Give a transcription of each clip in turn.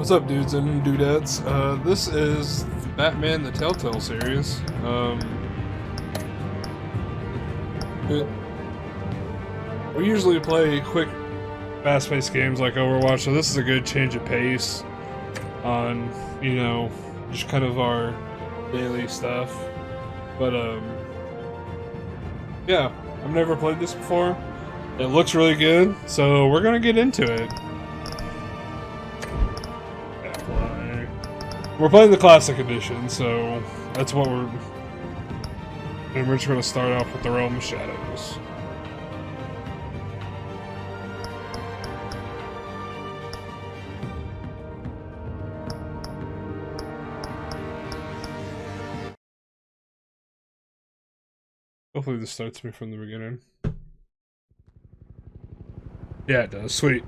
What's up, dudes and dudettes? This is Batman the Telltale series. We usually play quick, fast-paced games like Overwatch, so this is a good change of pace on, you know, just kind of our daily stuff. But, yeah, I've never played this before. It looks really good, so we're gonna get into it. We're playing the classic edition, so that's what we're... And we're just gonna start off with the Realm of Shadows. Hopefully this starts me from the beginning. Yeah, it does. Sweet.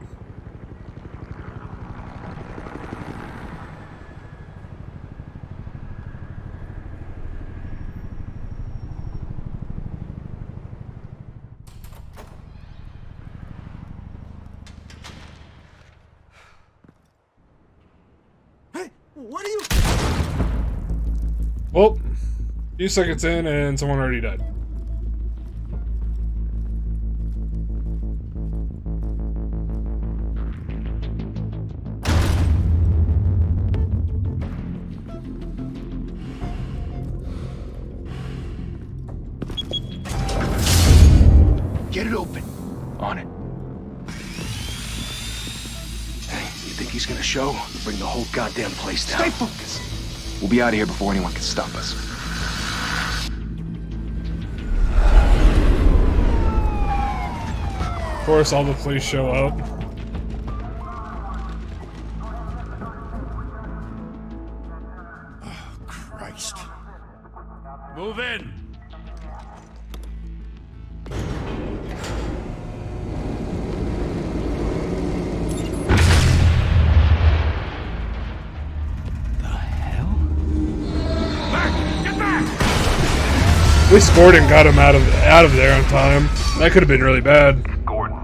Hey, what are you... Well, a few seconds in and someone already died. Get it open. On it. Hey, you think he's gonna show? Bring the whole goddamn place down. Stay focused. We'll be out of here before anyone can stop us. Of course, all the police show up. Oh, Christ. Move in! At least Gordon got him out of there on time. That could have been really bad. Gordon.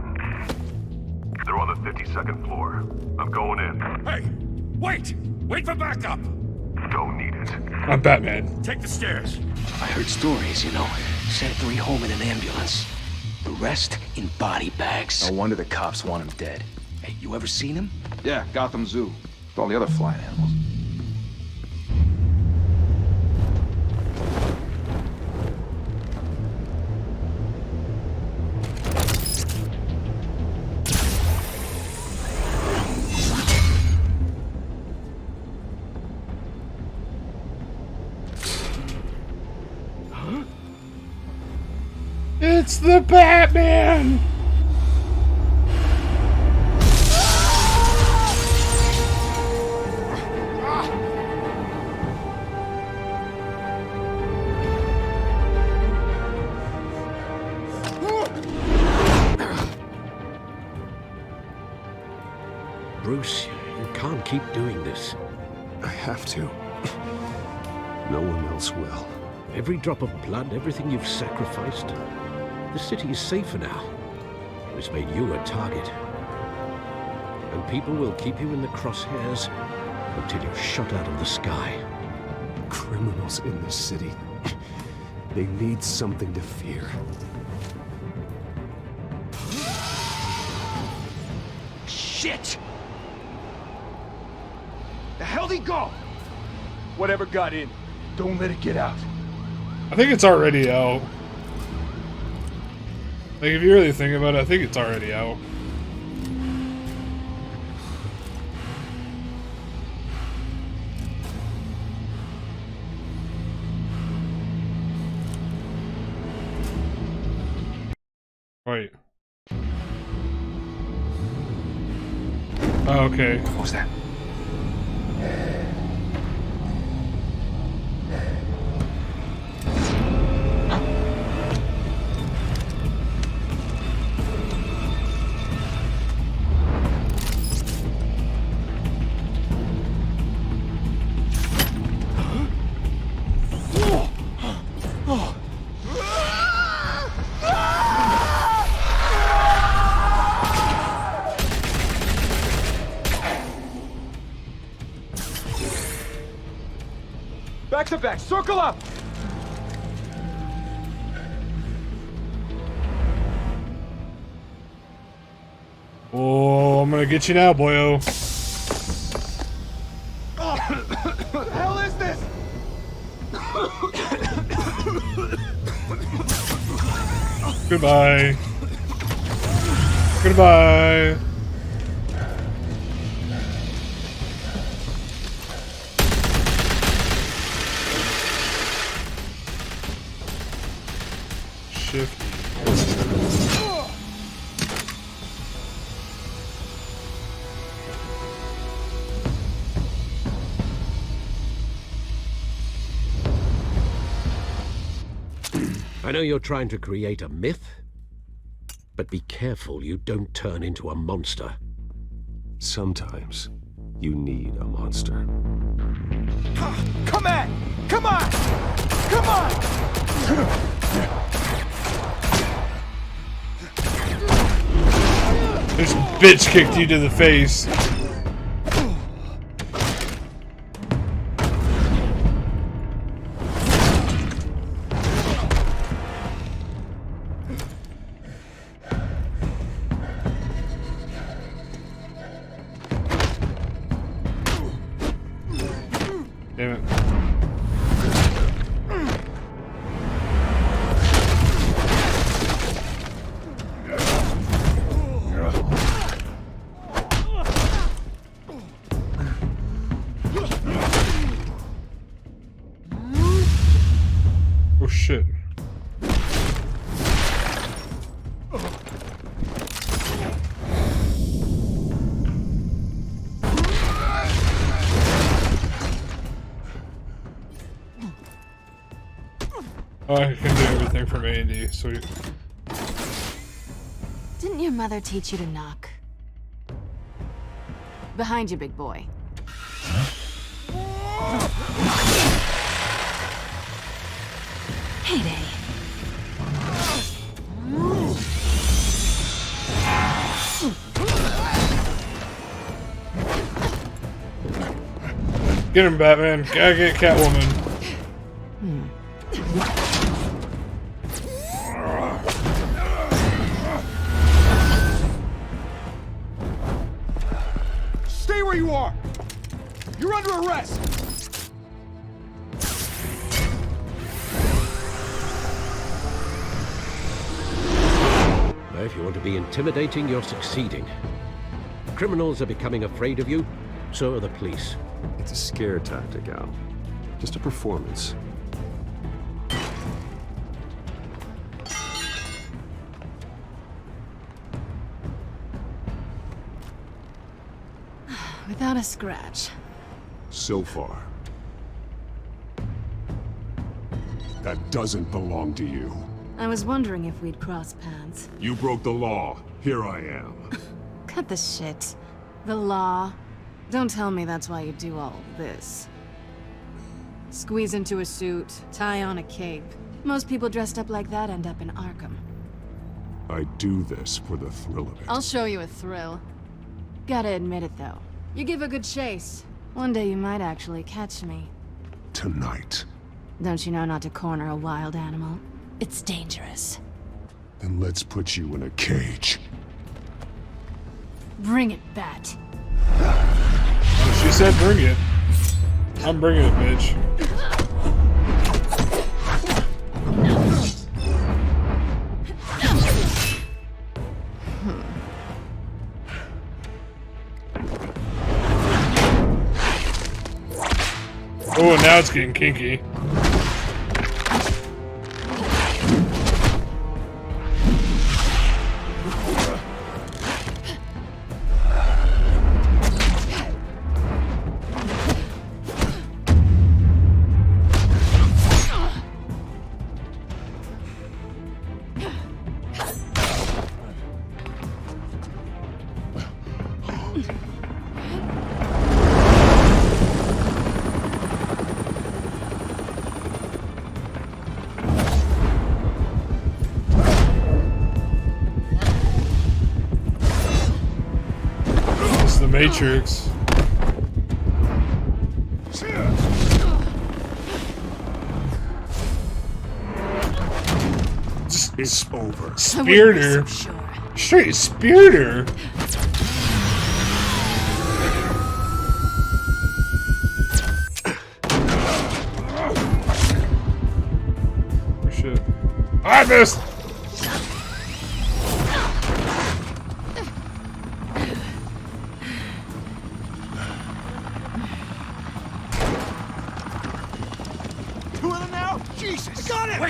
They're on the 52nd floor. I'm going in. Hey! Wait! Wait for backup! Don't need it. I'm Batman. Take the stairs. I heard stories, you know. Sent 3 home in an ambulance. The rest in body bags. No wonder the cops want him dead. Hey, you ever seen him? Yeah, Gotham Zoo. With all the other flying animals. It's the Batman! Bruce, you can't keep doing this. I have to. No one else will. Every drop of blood, everything you've sacrificed. The city is safer now. It's made you a target. And people will keep you in the crosshairs until you're shot out of the sky. Criminals in this city. They need something to fear. Shit! The hell'd he go? Whatever got in, don't let it get out. I think it's already out. Like, if you really think about it, I think it's already out. Wait. Oh, okay. What was that? Back to back, circle up! Oh, I'm gonna get you now, boyo. What the hell is this? Goodbye. Goodbye. Shift. I know you're trying to create a myth, but be careful you don't turn into a monster. Sometimes you need a monster. Come on! Come on! Come on! This bitch kicked you to the face. Damn it. Oh shit. Oh, I can do everything from A and D, sweet. Didn't your mother teach you to knock? Behind you, big boy. Heyday. Get him, Batman. Gotta get Catwoman. Stay where you are! You're under arrest! If you want to be intimidating, you're succeeding. Criminals are becoming afraid of you, so are the police. It's a scare tactic, Al. Just a performance. Without a scratch. So far. That doesn't belong to you. I was wondering if we'd cross paths. You broke the law. Here I am. Cut the shit. The law. Don't tell me that's why you do all this. Squeeze into a suit, tie on a cape. Most people dressed up like that end up in Arkham. I do this for the thrill of it. I'll show you a thrill. Gotta admit it, though. You give a good chase. One day you might actually catch me. Tonight. Don't you know not to corner a wild animal? It's dangerous. Then let's put you in a cage. Bring it, Bat. She said bring it. I'm bringing it, bitch. Oh, now it's getting kinky. Matrix. is over. Speared I her. wouldn't be so sure. Straight speared her. Oh shit. I missed! Two of them now? Jesus! I got it!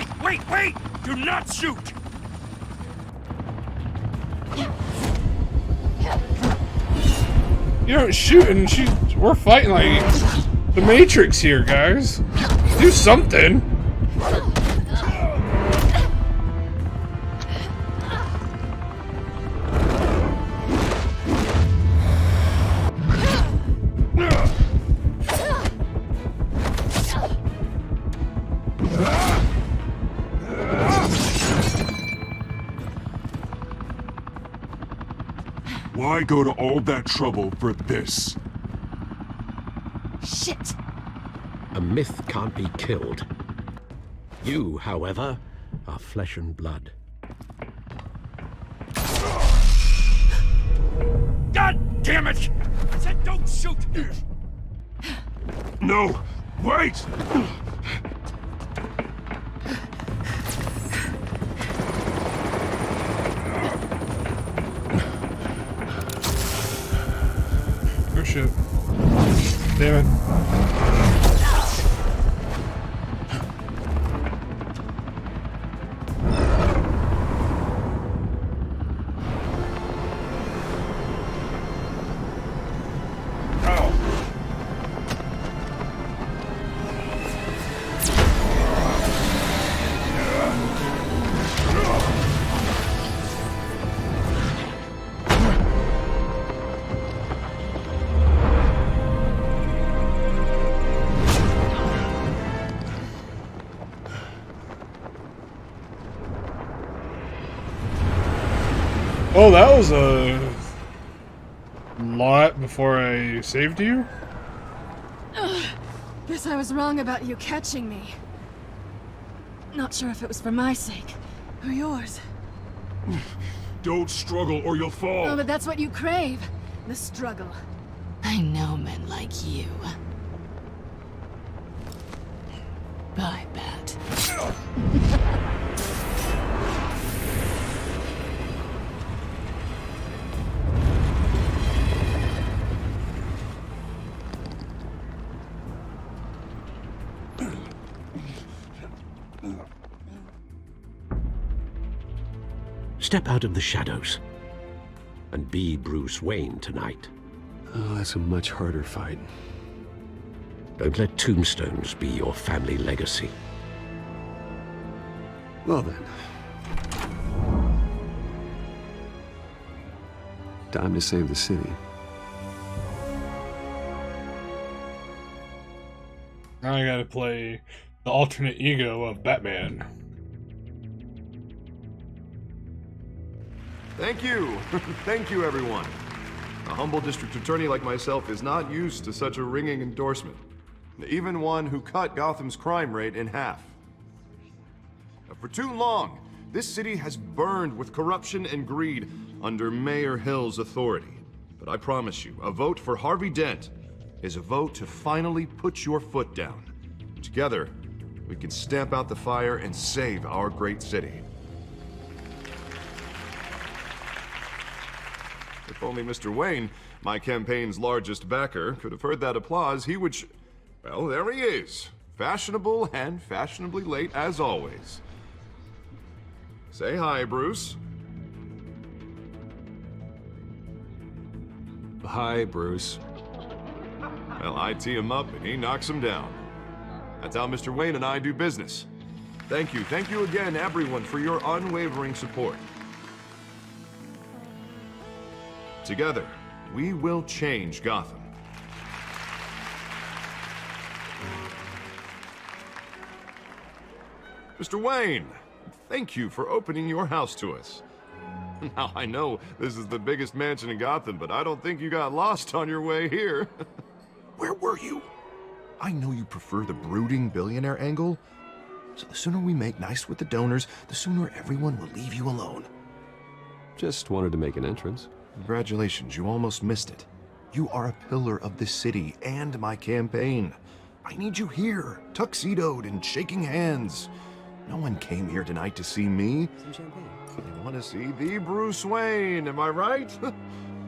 Wait! Do not shoot! You don't shoot and we're fighting like the Matrix here, guys. Do something. Why go to all that trouble for this? Shit! A myth can't be killed. You, however, are flesh and blood. God damn it! I said don't shoot! No! Wait! Oh shit. Damn it. Oh, that was a lot before I saved you? Guess I was wrong about you catching me. Not sure if it was for my sake or yours. Don't struggle or you'll fall. Oh, but that's what you crave. The struggle. I know men like you. Bye, Bat. Step out of the shadows and be Bruce Wayne tonight. Oh, that's a much harder fight. Don't let tombstones be your family legacy. Well then. Time to save the city. Now I gotta play the alternate ego of Batman. Thank you. Thank you, everyone. A humble district attorney like myself is not used to such a ringing endorsement. Even one who cut Gotham's crime rate in half. For too long, this city has burned with corruption and greed under Mayor Hill's authority. But I promise you, a vote for Harvey Dent is a vote to finally put your foot down. Together, we can stamp out the fire and save our great city. If only Mr. Wayne, my campaign's largest backer, could have heard that applause, he would well, there he is. Fashionable and fashionably late as always. Say hi, Bruce. Hi, Bruce. Well, I tee him up and he knocks him down. That's how Mr. Wayne and I do business. Thank you again, everyone, for your unwavering support. Together, we will change Gotham. Mr. Wayne, thank you for opening your house to us. Now, I know this is the biggest mansion in Gotham, but I don't think you got lost on your way here. Where were you? I know you prefer the brooding billionaire angle, So the sooner we make nice with the donors, the sooner everyone will leave you alone. Just wanted to make an entrance. Congratulations, you almost missed it. You are a pillar of this city and my campaign. I need you here, tuxedoed and shaking hands. No one came here tonight to see me. Some champagne. They want to see the Bruce Wayne, am I right?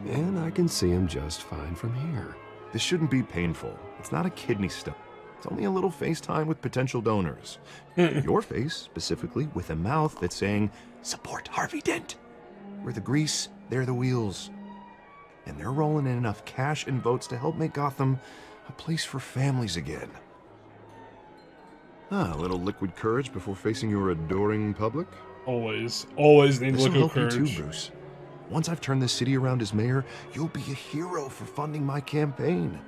And I can see him just fine from here. This shouldn't be painful. It's not a kidney stone. It's only a little FaceTime with potential donors. Your face, specifically, with a mouth that's saying, support Harvey Dent. We're the grease, they're the wheels. And they're rolling in enough cash and votes to help make Gotham a place for families again. A little liquid courage before facing your adoring public. Always need This will liquid help you courage. too, Bruce. Once I've turned this city around as mayor, you'll be a hero for funding my campaign.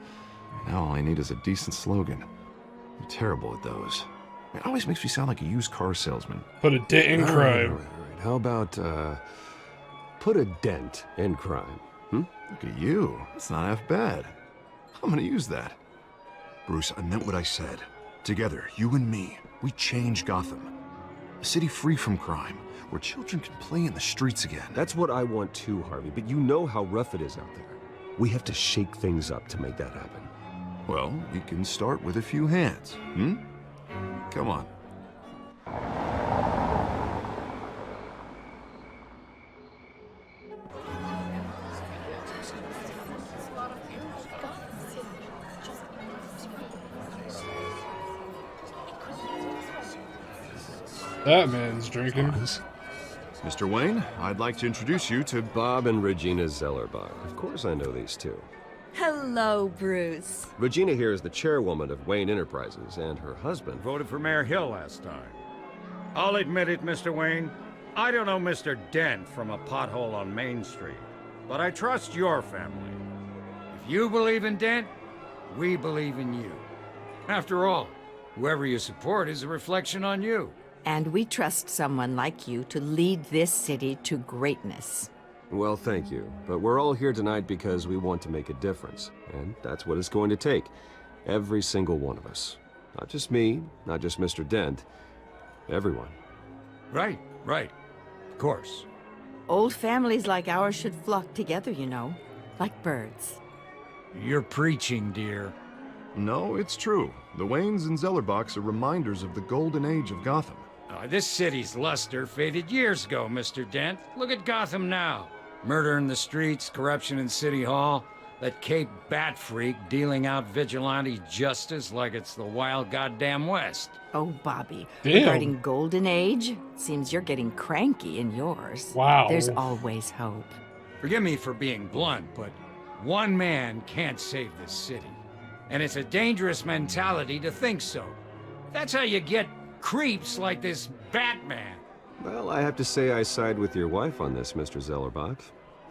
Now all I need is a decent slogan. I'm terrible at those. It always makes me sound like a used car salesman. Put a dent in crime. All right. How about, put a dent in crime? Look at you. It's not half bad. I'm gonna use that. Bruce, I meant what I said. Together, you and me, we change Gotham. A city free from crime, where children can play in the streets again. That's what I want too, Harvey, but you know how rough it is out there. We have to shake things up to make that happen. Well, we can start with a few hands, Come on. That man's drinking. Mr. Wayne, I'd like to introduce you to Bob and Regina Zellerbach. Of course I know these two. Hello, Bruce. Regina here is the chairwoman of Wayne Enterprises, and her husband... Voted for Mayor Hill last time. I'll admit it, Mr. Wayne. I don't know Mr. Dent from a pothole on Main Street, but I trust your family. If you believe in Dent, we believe in you. After all, whoever you support is a reflection on you. And we trust someone like you to lead this city to greatness. Well, thank you. But we're all here tonight because we want to make a difference. And that's what it's going to take. Every single one of us. Not just me, not just Mr. Dent. Everyone. Right. Of course. Old families like ours should flock together, you know, like birds. You're preaching, dear. No, it's true. The Waynes and Zellerbachs are reminders of the golden age of Gotham. This city's luster faded years ago, Mr. Dent. Look at Gotham now. Murder in the streets, corruption in City Hall, that Cape Bat freak dealing out vigilante justice like it's the wild goddamn West. Oh, Bobby, Damn. regarding Golden Age, seems you're getting cranky in yours. Wow. There's always hope. Forgive me for being blunt, but one man can't save this city. And it's a dangerous mentality to think so. That's how you get creeps like this Batman. Well, I have to say I side with your wife on this, Mr. Zellerbach.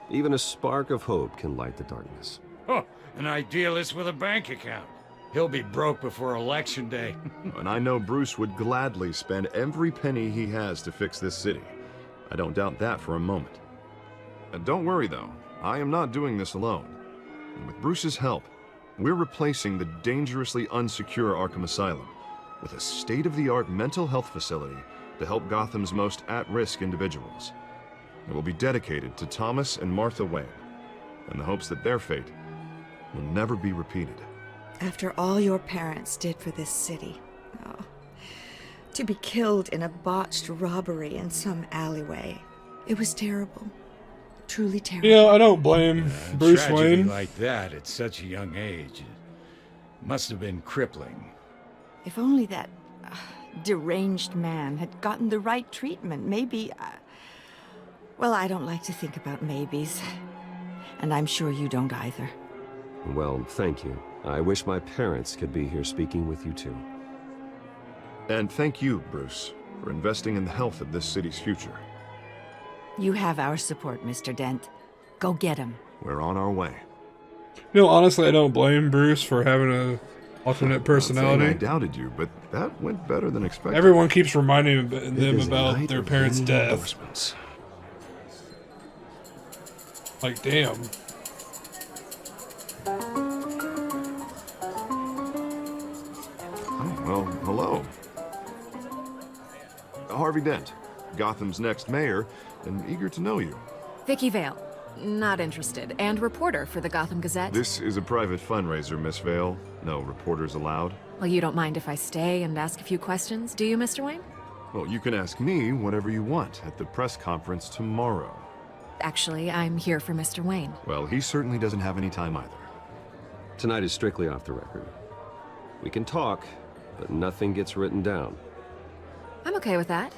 Even a spark of hope can light the darkness. Oh, an idealist with a bank account. He'll be broke before Election Day. And I know Bruce would gladly spend every penny he has to fix this city. I don't doubt that for a moment. And don't worry, though. I am not doing this alone. And with Bruce's help, we're replacing the dangerously unsecure Arkham Asylum with a state-of-the-art mental health facility to help Gotham's most at-risk individuals. It will be dedicated to Thomas and Martha Wayne, in the hopes that their fate will never be repeated. After all your parents did for this city, to be killed in a botched robbery in some alleyway, it was terrible. Truly terrible. You know, I don't blame Bruce Tragedy Wayne. like that at such a young age, it must have been crippling. If only that deranged man had gotten the right treatment, maybe... well, I don't like to think about maybes. And I'm sure you don't either. Well, thank you. I wish my parents could be here speaking with you too. And thank you, Bruce, for investing in the health of this city's future. You have our support, Mr. Dent. Go get him. We're on our way. You know, honestly, I don't blame Bruce for having a alternate I personality. doubted you, but that went better than expected. Everyone keeps reminding It them is a about night their of parents' winning death. endorsements. Like, damn. Oh, well, hello. Harvey Dent, Gotham's next mayor, and eager to know you. Vicky Vale. Not interested. And reporter for the Gotham Gazette. This is a private fundraiser, Miss Vale. No reporters allowed. Well, you don't mind if I stay and ask a few questions, do you, Mr. Wayne? Well, you can ask me whatever you want at the press conference tomorrow. Actually, I'm here for Mr. Wayne. Well, he certainly doesn't have any time either. Tonight is strictly off the record. We can talk, but nothing gets written down. I'm okay with that.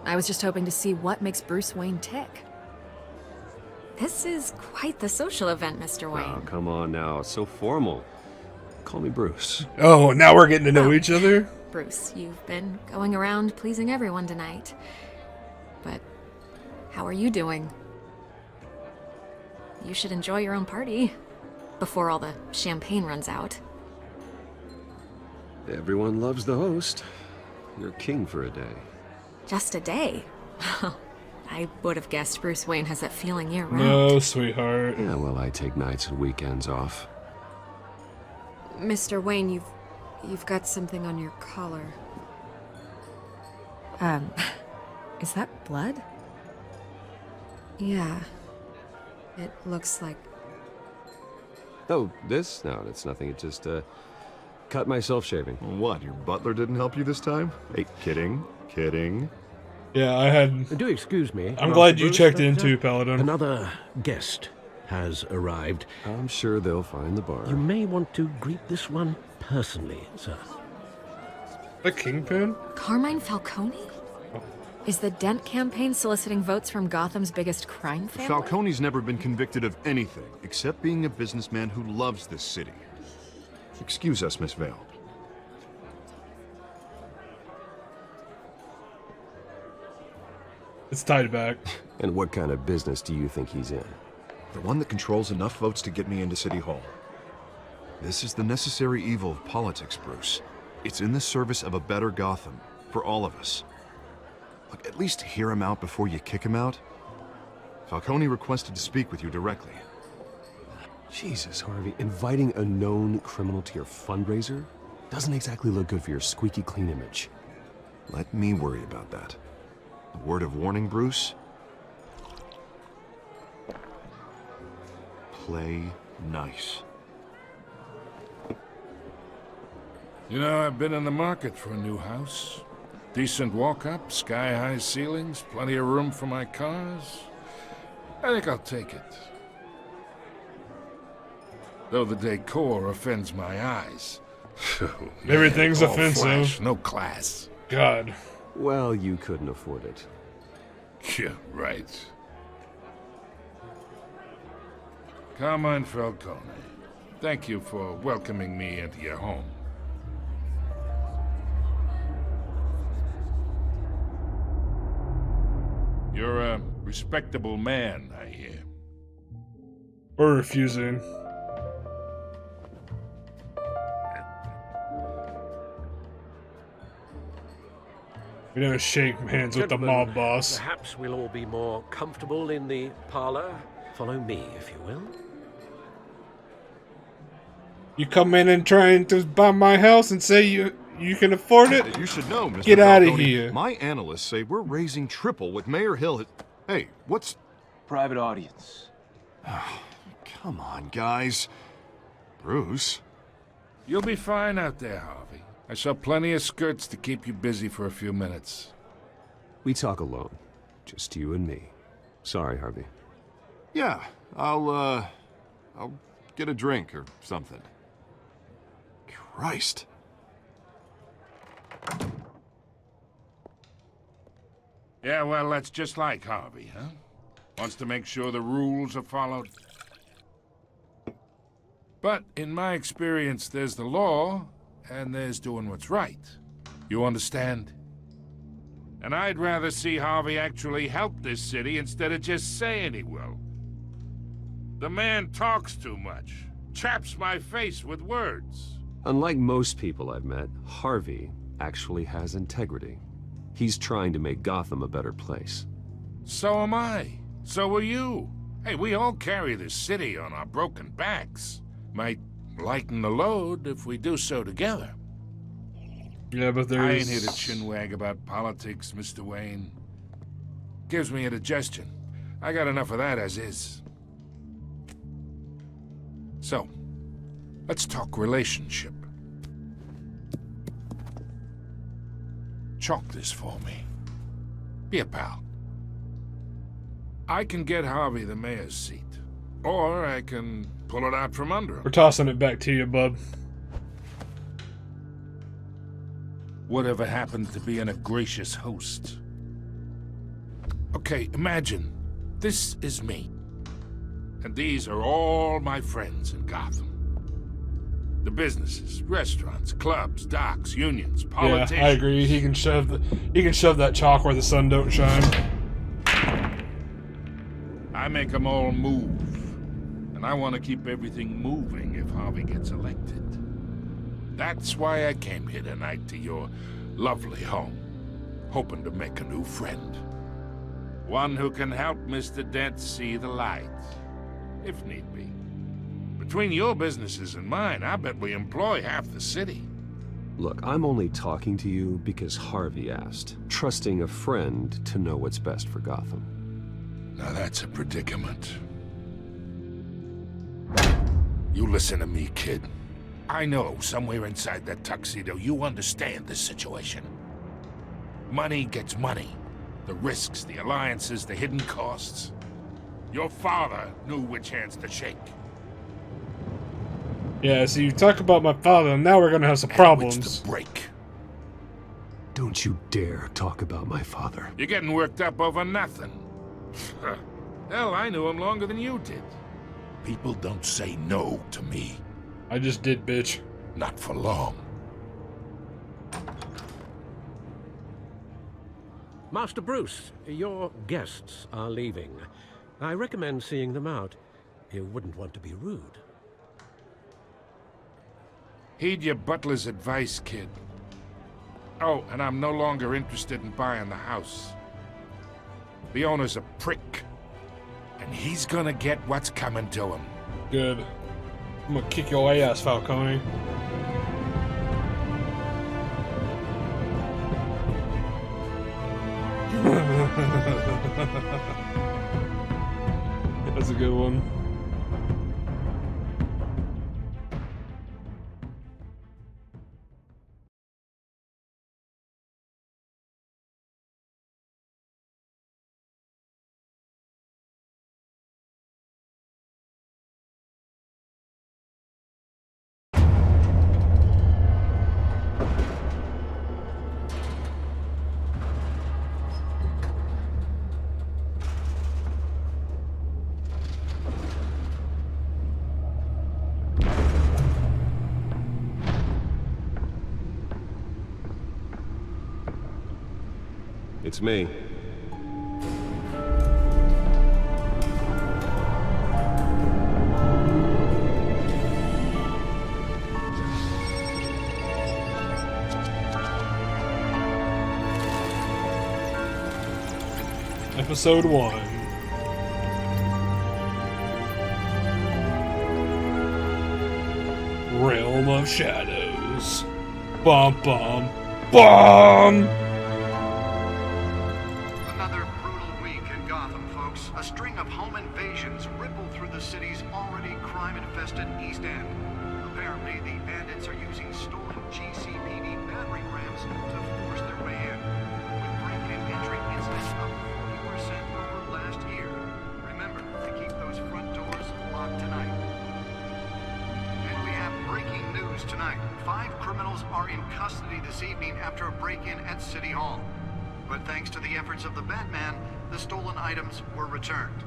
I was just hoping to see what makes Bruce Wayne tick. This is quite the social event, Mr. Wayne. Oh, come on now. It's so formal. Call me Bruce. Oh, now we're getting to know each other? Bruce, you've been going around pleasing everyone tonight. But how are you doing? You should enjoy your own party before all the champagne runs out. Everyone loves the host. You're king for a day. Just a day? I would have guessed Bruce Wayne has that feeling year-round. No, sweetheart. Yeah, well, I take nights and weekends off. Mr. Wayne, you've got something on your collar. Is that blood? Yeah. It looks like... Oh, this? No, it's nothing. It just, cut myself shaving. What, your butler didn't help you this time? Hey, kidding. Yeah, I had... Do excuse me. I'm glad you Bruce, checked but, in too, Paladin. Another guest has arrived. I'm sure they'll find the bar. You may want to greet this one personally, sir. The Kingpin? Carmine Falcone? Is the Dent campaign soliciting votes from Gotham's biggest crime family? Falcone's never been convicted of anything, except being a businessman who loves this city. Excuse us, Miss Vale. It's tied back. And what kind of business do you think he's in? The one that controls enough votes to get me into City Hall. This is the necessary evil of politics, Bruce. It's in the service of a better Gotham, for all of us. Look, at least hear him out before you kick him out. Falcone requested to speak with you directly. Jesus, Harvey, inviting a known criminal to your fundraiser doesn't exactly look good for your squeaky clean image. Let me worry about that. A word of warning, Bruce? Play nice. You know, I've been in the market for a new house. Decent walk-up, sky-high ceilings, plenty of room for my cars. I think I'll take it. Though the decor offends my eyes. Everything's all offensive. Flash, no class. God. Well, you couldn't afford it. Yeah, right. Carmine Falcone, thank you for welcoming me into your home. You're a respectable man, I hear. We're refusing. We don't shake hands with the Gentlemen, mob boss. Perhaps we'll all be more comfortable in the parlor. Follow me, if you will. You come in and trying to buy my house and say you can afford it? You should know, Mr. Get out of Falcone, here. My analysts say we're raising triple what Mayor Hill has... Hey, what's... Private audience. Come on, guys. Bruce? You'll be fine out there, Harvey. I saw plenty of skirts to keep you busy for a few minutes. We talk alone. Just you and me. Sorry, Harvey. Yeah, I'll get a drink or something. Christ. Yeah, well, that's just like Harvey, huh? Wants to make sure the rules are followed. But in my experience, there's the law, and there's doing what's right. You understand? And I'd rather see Harvey actually help this city instead of just saying he will. The man talks too much, chaps my face with words. Unlike most people I've met, Harvey actually has integrity. He's trying to make Gotham a better place. So am I. So are you. Hey, we all carry this city on our broken backs. Might lighten the load if we do so together. Yeah, but I ain't there's... here to chinwag about politics, Mr. Wayne. Gives me indigestion. I got enough of that as is. So, let's talk relationship. Chalk this for me. Be a pal. I can get Harvey the mayor's seat, or I can pull it out from under him. We're tossing it back to you, bub. Whatever happened to being a gracious host? Okay, imagine this is me, and these are all my friends in Gotham. The businesses, restaurants, clubs, docks, unions, politicians. Yeah, I agree. He can shove that chalk where the sun don't shine. I make them all move, and I want to keep everything moving if Harvey gets elected. That's why I came here tonight to your lovely home, hoping to make a new friend. One who can help Mr. Dent see the light, if need be. Between your businesses and mine, I bet we employ half the city. Look, I'm only talking to you because Harvey asked, trusting a friend to know what's best for Gotham. Now that's a predicament. You listen to me, kid. I know somewhere inside that tuxedo you understand this situation. Money gets money. The risks, the alliances, the hidden costs. Your father knew which hands to shake. Yeah, so you talk about my father, and now we're gonna have some problems. Which to break. Don't you dare talk about my father. You're getting worked up over nothing. Hell, I knew him longer than you did. People don't say no to me. I just did, bitch. Not for long. Master Bruce, your guests are leaving. I recommend seeing them out. You wouldn't want to be rude. Heed your butler's advice, kid. Oh, and I'm no longer interested in buying the house. The owner's a prick, and he's gonna get what's coming to him. Good. I'm gonna kick your ass, Falcone. That's a good one. It's me. Episode 1. Realm of Shadows. Bum bum bum! Another brutal week in Gotham, folks. A string of home invasions rippled through the city's already crime-infested East End. Apparently, the bandits are using stolen GCPD battering rams to force their way in, with break-in entry incidents up 40% over last year. Remember to keep those front doors locked tonight. And we have breaking news tonight. 5 criminals are in custody this evening after a break-in at City Hall. But thanks to the efforts of the Batman, the stolen items were returned.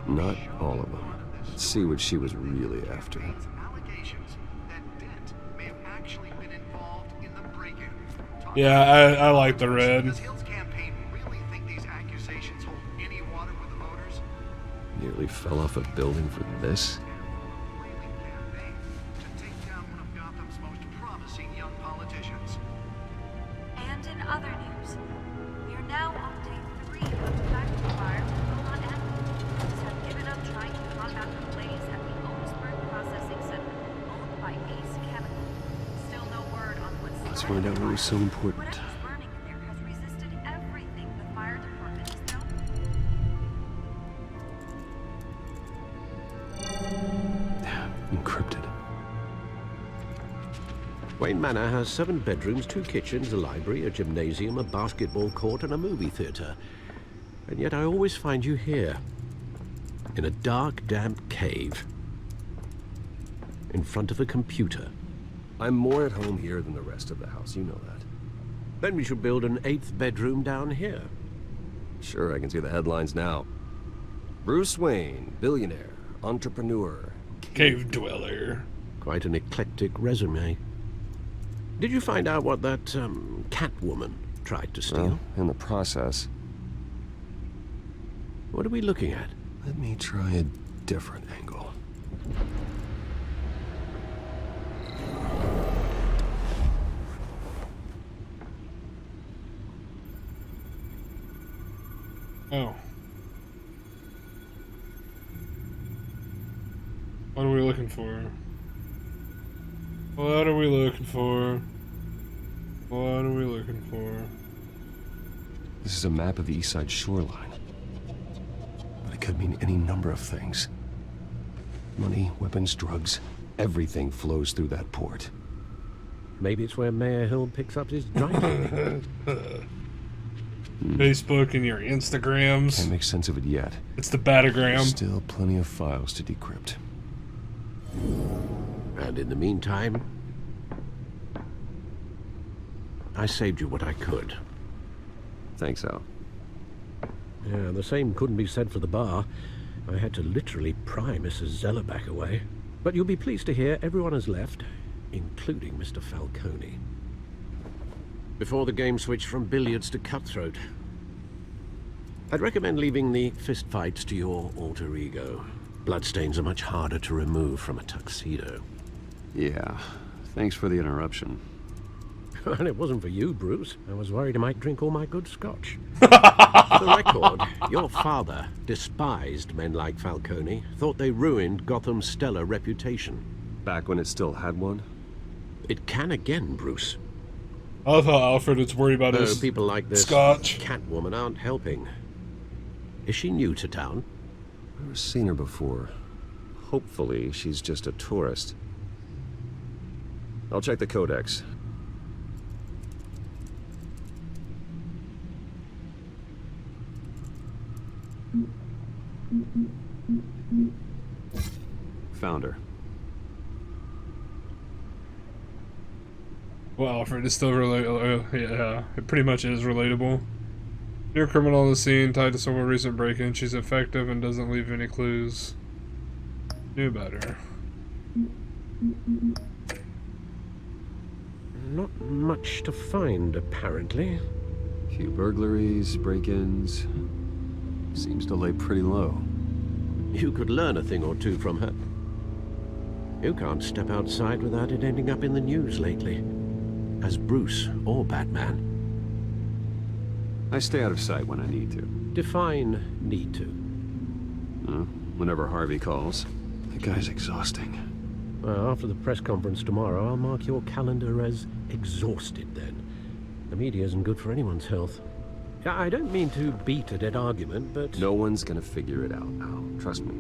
Not all of them. Let's see what she was really after. Allegations that Dent may have actually been involved in the break-in. Yeah, I like the red. Does Hill's campaign really think these accusations hold any water with the voters? Nearly fell off a building for this? To take down one of Gotham's most promising young politicians. And in other news, we are now on day 3 of the factory fire with Milan and police have given up trying to combat the blaze at the Owensburg Processing Center, owned by Ace Chemical. Still no word on what Let's find out why he's so important. Whatever's burning in there has resisted everything the fire department has known. Encrypted. Wayne Manor has 7 bedrooms, 2 kitchens, a library, a gymnasium, a basketball court, and a movie theater. And yet I always find you here, in a dark, damp cave, in front of a computer. I'm more at home here than the rest of the house, you know that. Then we should build an 8th bedroom down here. Sure, I can see the headlines now. Bruce Wayne, billionaire, entrepreneur, cave dweller. Quite an eclectic resume. Did you find out what that, Catwoman tried to steal? Well, in the process. What are we looking at? Let me try a different angle. Oh. What are we looking for? What are we looking for? What are we looking for? This is a map of the East Side shoreline. But it could mean any number of things. Money, weapons, drugs, everything flows through that port. Maybe it's where Mayor Hill picks up his dry cleaning. Facebook and your Instagrams. Can't make sense of it yet. It's the Batagram. There's still plenty of files to decrypt. And in the meantime, I saved you what I could. Thanks, Al. Yeah, the same couldn't be said for the bar. I had to literally pry Mrs. Zellerback away. But you'll be pleased to hear everyone has left, including Mr. Falcone. Before the game switched from billiards to cutthroat. I'd recommend leaving the fistfights to your alter ego. Bloodstains are much harder to remove from a tuxedo. Yeah, thanks for the interruption. And it wasn't for you, Bruce. I was worried I might drink all my good scotch. For the record, your father despised men like Falcone, thought they ruined Gotham's stellar reputation. Back when it still had one? It can again, Bruce. I love how Alfred is worried about his people like this scotch. Catwoman aren't helping. Is she new to town? I've never seen her before. Hopefully, she's just a tourist. I'll check the codex. Found her. Well, Alfred is still relatable. Yeah, it pretty much is relatable. You're a criminal on the scene, tied to some recent break-in. She's effective and doesn't leave any clues. Knew about her. Not much to find, apparently. Few burglaries, break-ins. Seems to lay pretty low. You could learn a thing or two from her. You can't step outside without it ending up in the news lately. As Bruce or Batman. I stay out of sight when I need to. Define need to. Whenever Harvey calls. That guy's exhausting. Well, after the press conference tomorrow, I'll mark your calendar as exhausted then. The media isn't good for anyone's health. I don't mean to beat a dead argument, but... No one's gonna figure it out, Al. Trust me.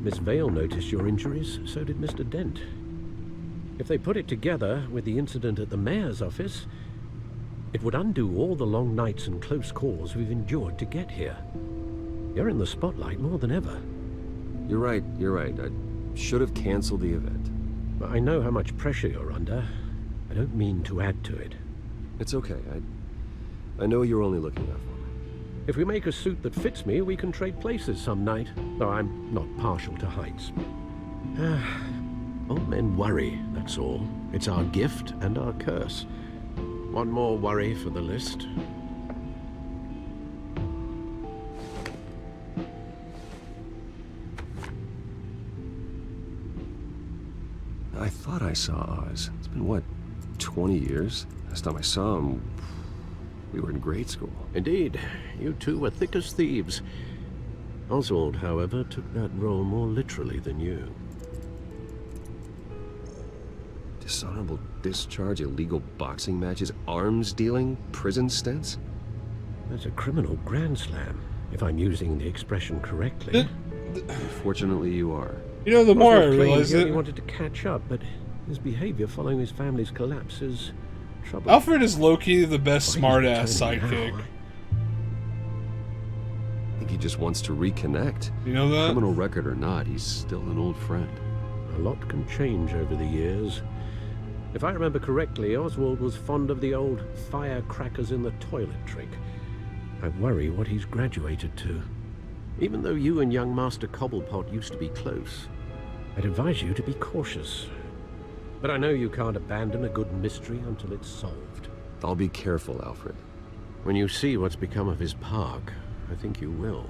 Miss Vale noticed your injuries, so did Mr. Dent. If they put it together with the incident at the mayor's office, it would undo all the long nights and close calls we've endured to get here. You're in the spotlight more than ever. You're right. I should have canceled the event. But I know how much pressure you're under. I don't mean to add to it. It's okay. I know you're only looking out for me. If we make a suit that fits me, we can trade places some night. Though I'm not partial to heights. Old men worry, that's all. It's our gift and our curse. One more worry for the list. I thought I saw Oz. It's been, what, 20 years? Last time I saw him, we were in grade school. Indeed. You two were thick as thieves. Oswald, however, took that role more literally than you. Dishonorable discharge, illegal boxing matches, arms dealing, prison stints? That's a criminal grand slam, if I'm using the expression correctly. Unfortunately, you are. You know, the more I Oswald claimed realize he it, only wanted to catch up, but his behavior following his family's collapse is troubling. Alfred is low-key the best smartass sidekick. I think he just wants to reconnect. You know that? Criminal record or not, he's still an old friend. A lot can change over the years. If I remember correctly, Oswald was fond of the old firecrackers in the toilet trick. I worry what he's graduated to. Even though you and young Master Cobblepot used to be close, I'd advise you to be cautious. But I know you can't abandon a good mystery until it's solved. I'll be careful, Alfred. When you see what's become of his park, I think you will.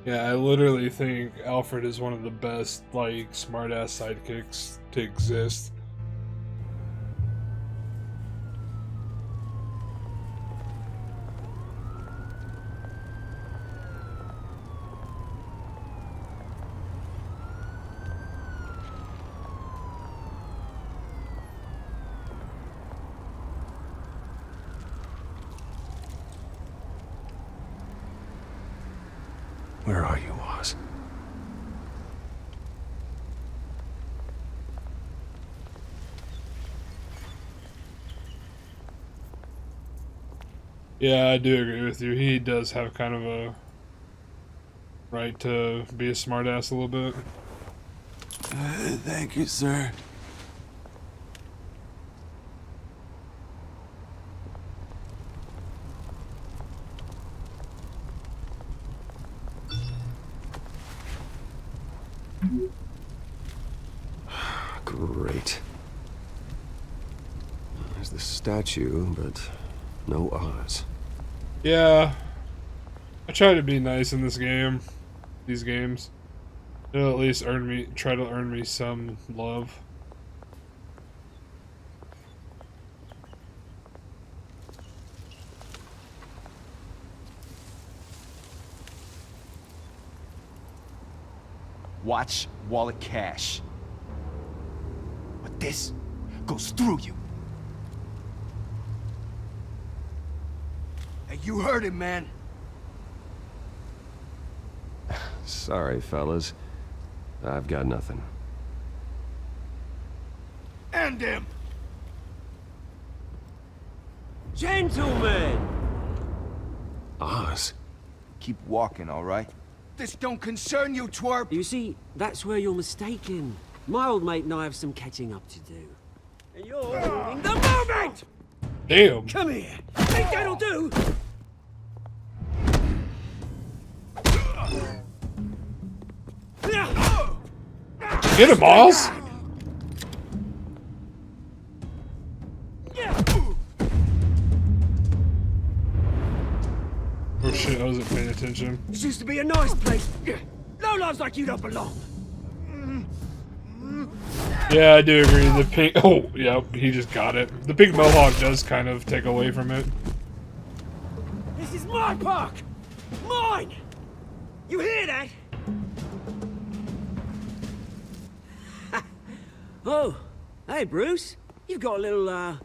Yeah, I literally think Alfred is one of the best, like, smartass sidekicks to exist. Where are you, Oz? Yeah, I do agree with you. He does have kind of a right to be a smartass a little bit. Thank you, sir. Great. There's the statue, but no Oz. Yeah, I try to be nice in this game. These games, it'll at least try to earn me some love. Watch, wallet, cash. But this goes through you. Hey, you heard him, man. Sorry, fellas. I've got nothing. End him! Gentlemen! Oz? Keep walking, all right? This don't concern you, twerp! You see, that's where you're mistaken. My old mate and I have some catching up to do. And you're ruining the moment! Damn. Come here! Think that'll do? Get him, Oz! Oh shit, I wasn't paying attention. This used to be a nice place. No lives like you don't belong. Yeah, I do agree. The pink. Oh, yeah, he just got it. The pink mohawk does kind of take away from it. This is my park! Mine! You hear that? Oh, hey, Bruce. You've got a little,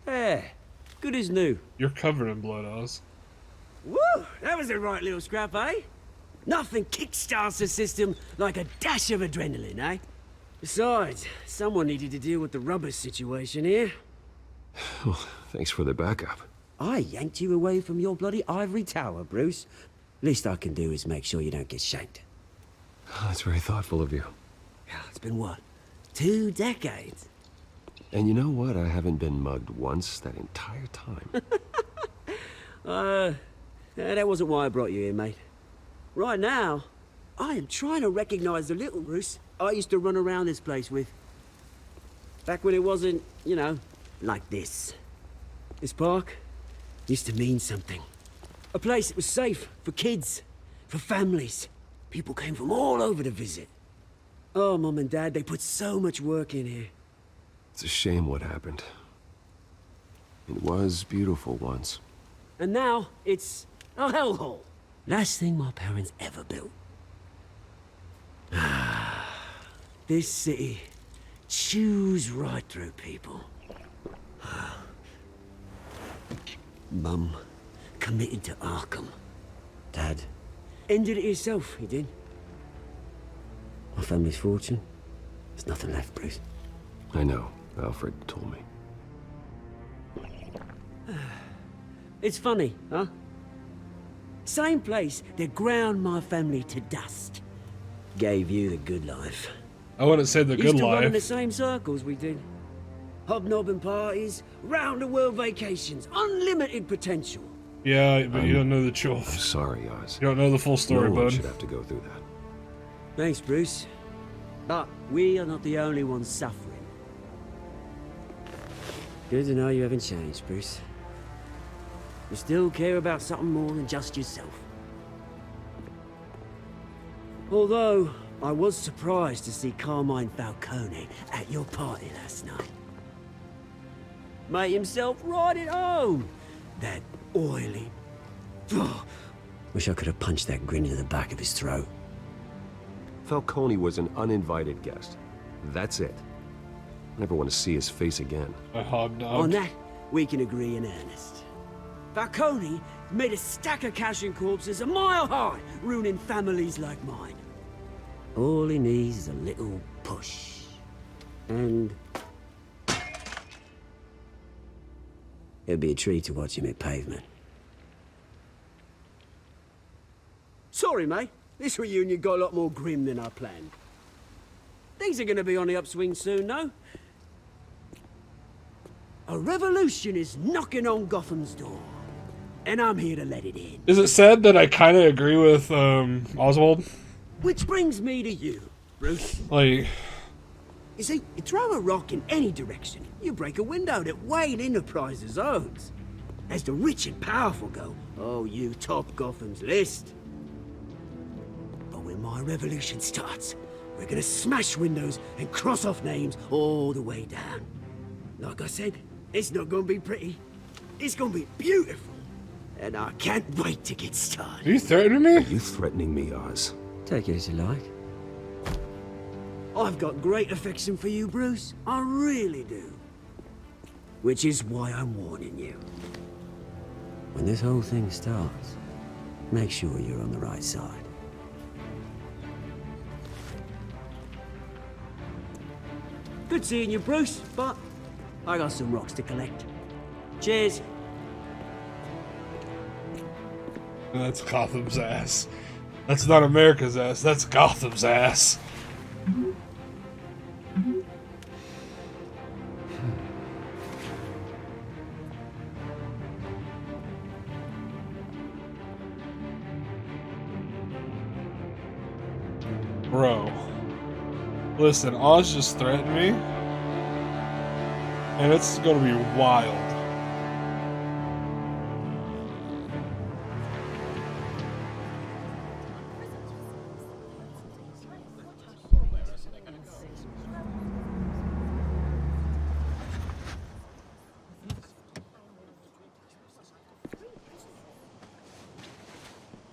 There. Good as new. You're covered in blood, Oz. Woo! That was a right little scrap, eh? Nothing kickstarts the system like a dash of adrenaline, eh? Besides, someone needed to deal with the rubber situation here. Oh, thanks for the backup. I yanked you away from your bloody ivory tower, Bruce. Least I can do is make sure you don't get shanked. Oh, that's very thoughtful of you. It's been what? 2 decades? And you know what? I haven't been mugged once that entire time. That wasn't why I brought you here, mate. Right now, I am trying to recognize the little Bruce I used to run around this place with. Back when it wasn't, you know, like this. This park used to mean something. A place that was safe for kids, for families. People came from all over to visit. Oh, Mum and Dad, they put so much work in here. It's a shame what happened. It was beautiful once. And now, it's a hellhole. Last thing my parents ever built. This city chews right through people. Mum committed to Arkham. Dad ended it himself, he did. My family's fortune, there's nothing left, Bruce. I know. Alfred told me. It's funny, huh? Same place that ground my family to dust. Gave you the good life. I wouldn't say the good Used to run in life. the same circles we did. Hobnobbing parties, round-the-world vacations, unlimited potential. Yeah, but you don't know the truth. I'm sorry, Oz. You don't know the full story, No one bud. should have to go through that. Thanks, Bruce. But we are not the only ones suffering. Good to know you haven't changed, Bruce. You still care about something more than just yourself. Although, I was surprised to see Carmine Falcone at your party last night. Made himself right at home. That oily... Wish I could have punched that grin into the back of his throat. Falcone was an uninvited guest. That's it. Never want to see his face again. A hobnob. On that, we can agree in earnest. Falcone made a stack of cashing corpses a mile high, ruining families like mine. All he needs is a little push. And... it'd be a treat to watch him hit pavement. Sorry, mate. This reunion got a lot more grim than I planned. Things are gonna be on the upswing soon, no? A revolution is knocking on Gotham's door. And I'm here to let it in. Is it said that I kind of agree with Oswald? Which brings me to you, Bruce. Like... You see, you throw a rock in any direction, you break a window that Wayne Enterprises owns. As the rich and powerful go, oh, you top Gotham's list. But when my revolution starts, we're gonna smash windows and cross off names all the way down. Like I said, it's not gonna be pretty. It's gonna be beautiful. And I can't wait to get started. Are you threatening me? Are you threatening me, Oz? Take it as you like. I've got great affection for you, Bruce. I really do. Which is why I'm warning you. When this whole thing starts, make sure you're on the right side. Good seeing you, Bruce, but I got some rocks to collect. Cheers. That's Gotham's ass. That's not America's ass, that's Gotham's ass. Bro. Listen, Oz just threatened me. And it's gonna be wild.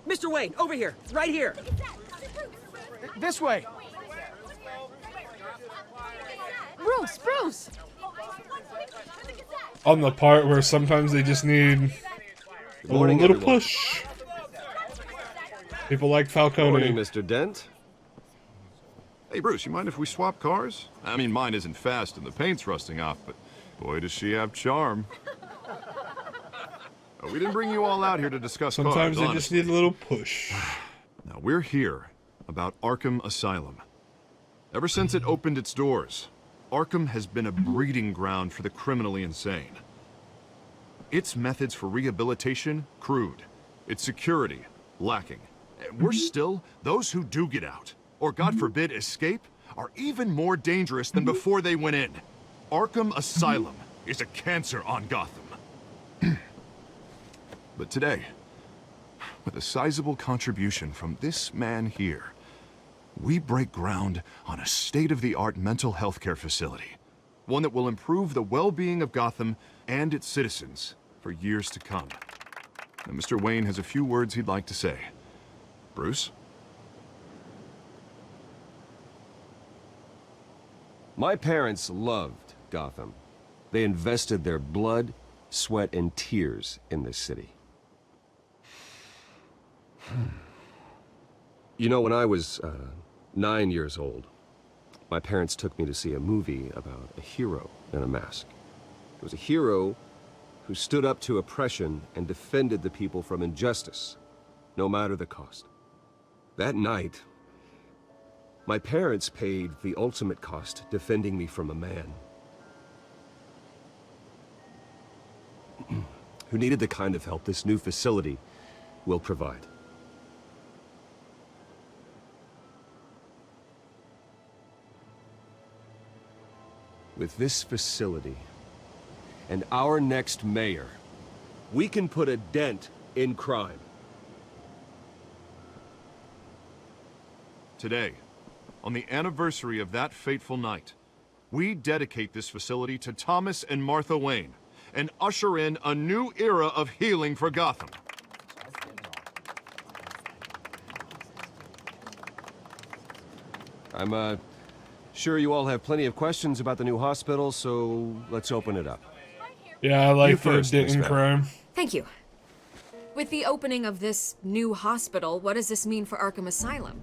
Mr. Wayne, over here, right here. This way. Bruce! On the part where sometimes they just need a morning, little everyone. push. People like Falcone. Morning, Mr. Dent. Hey, Bruce, you mind if we swap cars? I mean, mine isn't fast and the paint's rusting off, but boy, does she have charm. We didn't bring you all out here to discuss Sometimes cars, they honestly. just need a little push. Now, we're here about Arkham Asylum. Ever since it opened its doors, Arkham has been a breeding ground for the criminally insane. Its methods for rehabilitation, crude. Its security, lacking. And worse still, those who do get out, or God forbid escape, are even more dangerous than before they went in. Arkham Asylum is a cancer on Gotham. But today, with a sizable contribution from this man here, we break ground on a state-of-the-art mental health care facility. One that will improve the well-being of Gotham and its citizens for years to come. Now, Mr. Wayne has a few words he'd like to say. Bruce? My parents loved Gotham. They invested their blood, sweat, and tears in this city. You know, when I was 9 years old, my parents took me to see a movie about a hero in a mask. It was a hero who stood up to oppression and defended the people from injustice, no matter the cost. That night, my parents paid the ultimate cost defending me from a man who needed the kind of help this new facility will provide. With this facility and our next mayor, we can put a dent in crime. Today, on the anniversary of that fateful night, we dedicate this facility to Thomas and Martha Wayne and usher in a new era of healing for Gotham. I'm sure you all have plenty of questions about the new hospital, so let's open it up. Yeah, I like You the first, dent Miss in Van. crime. Thank you. With the opening of this new hospital, what does this mean for Arkham Asylum?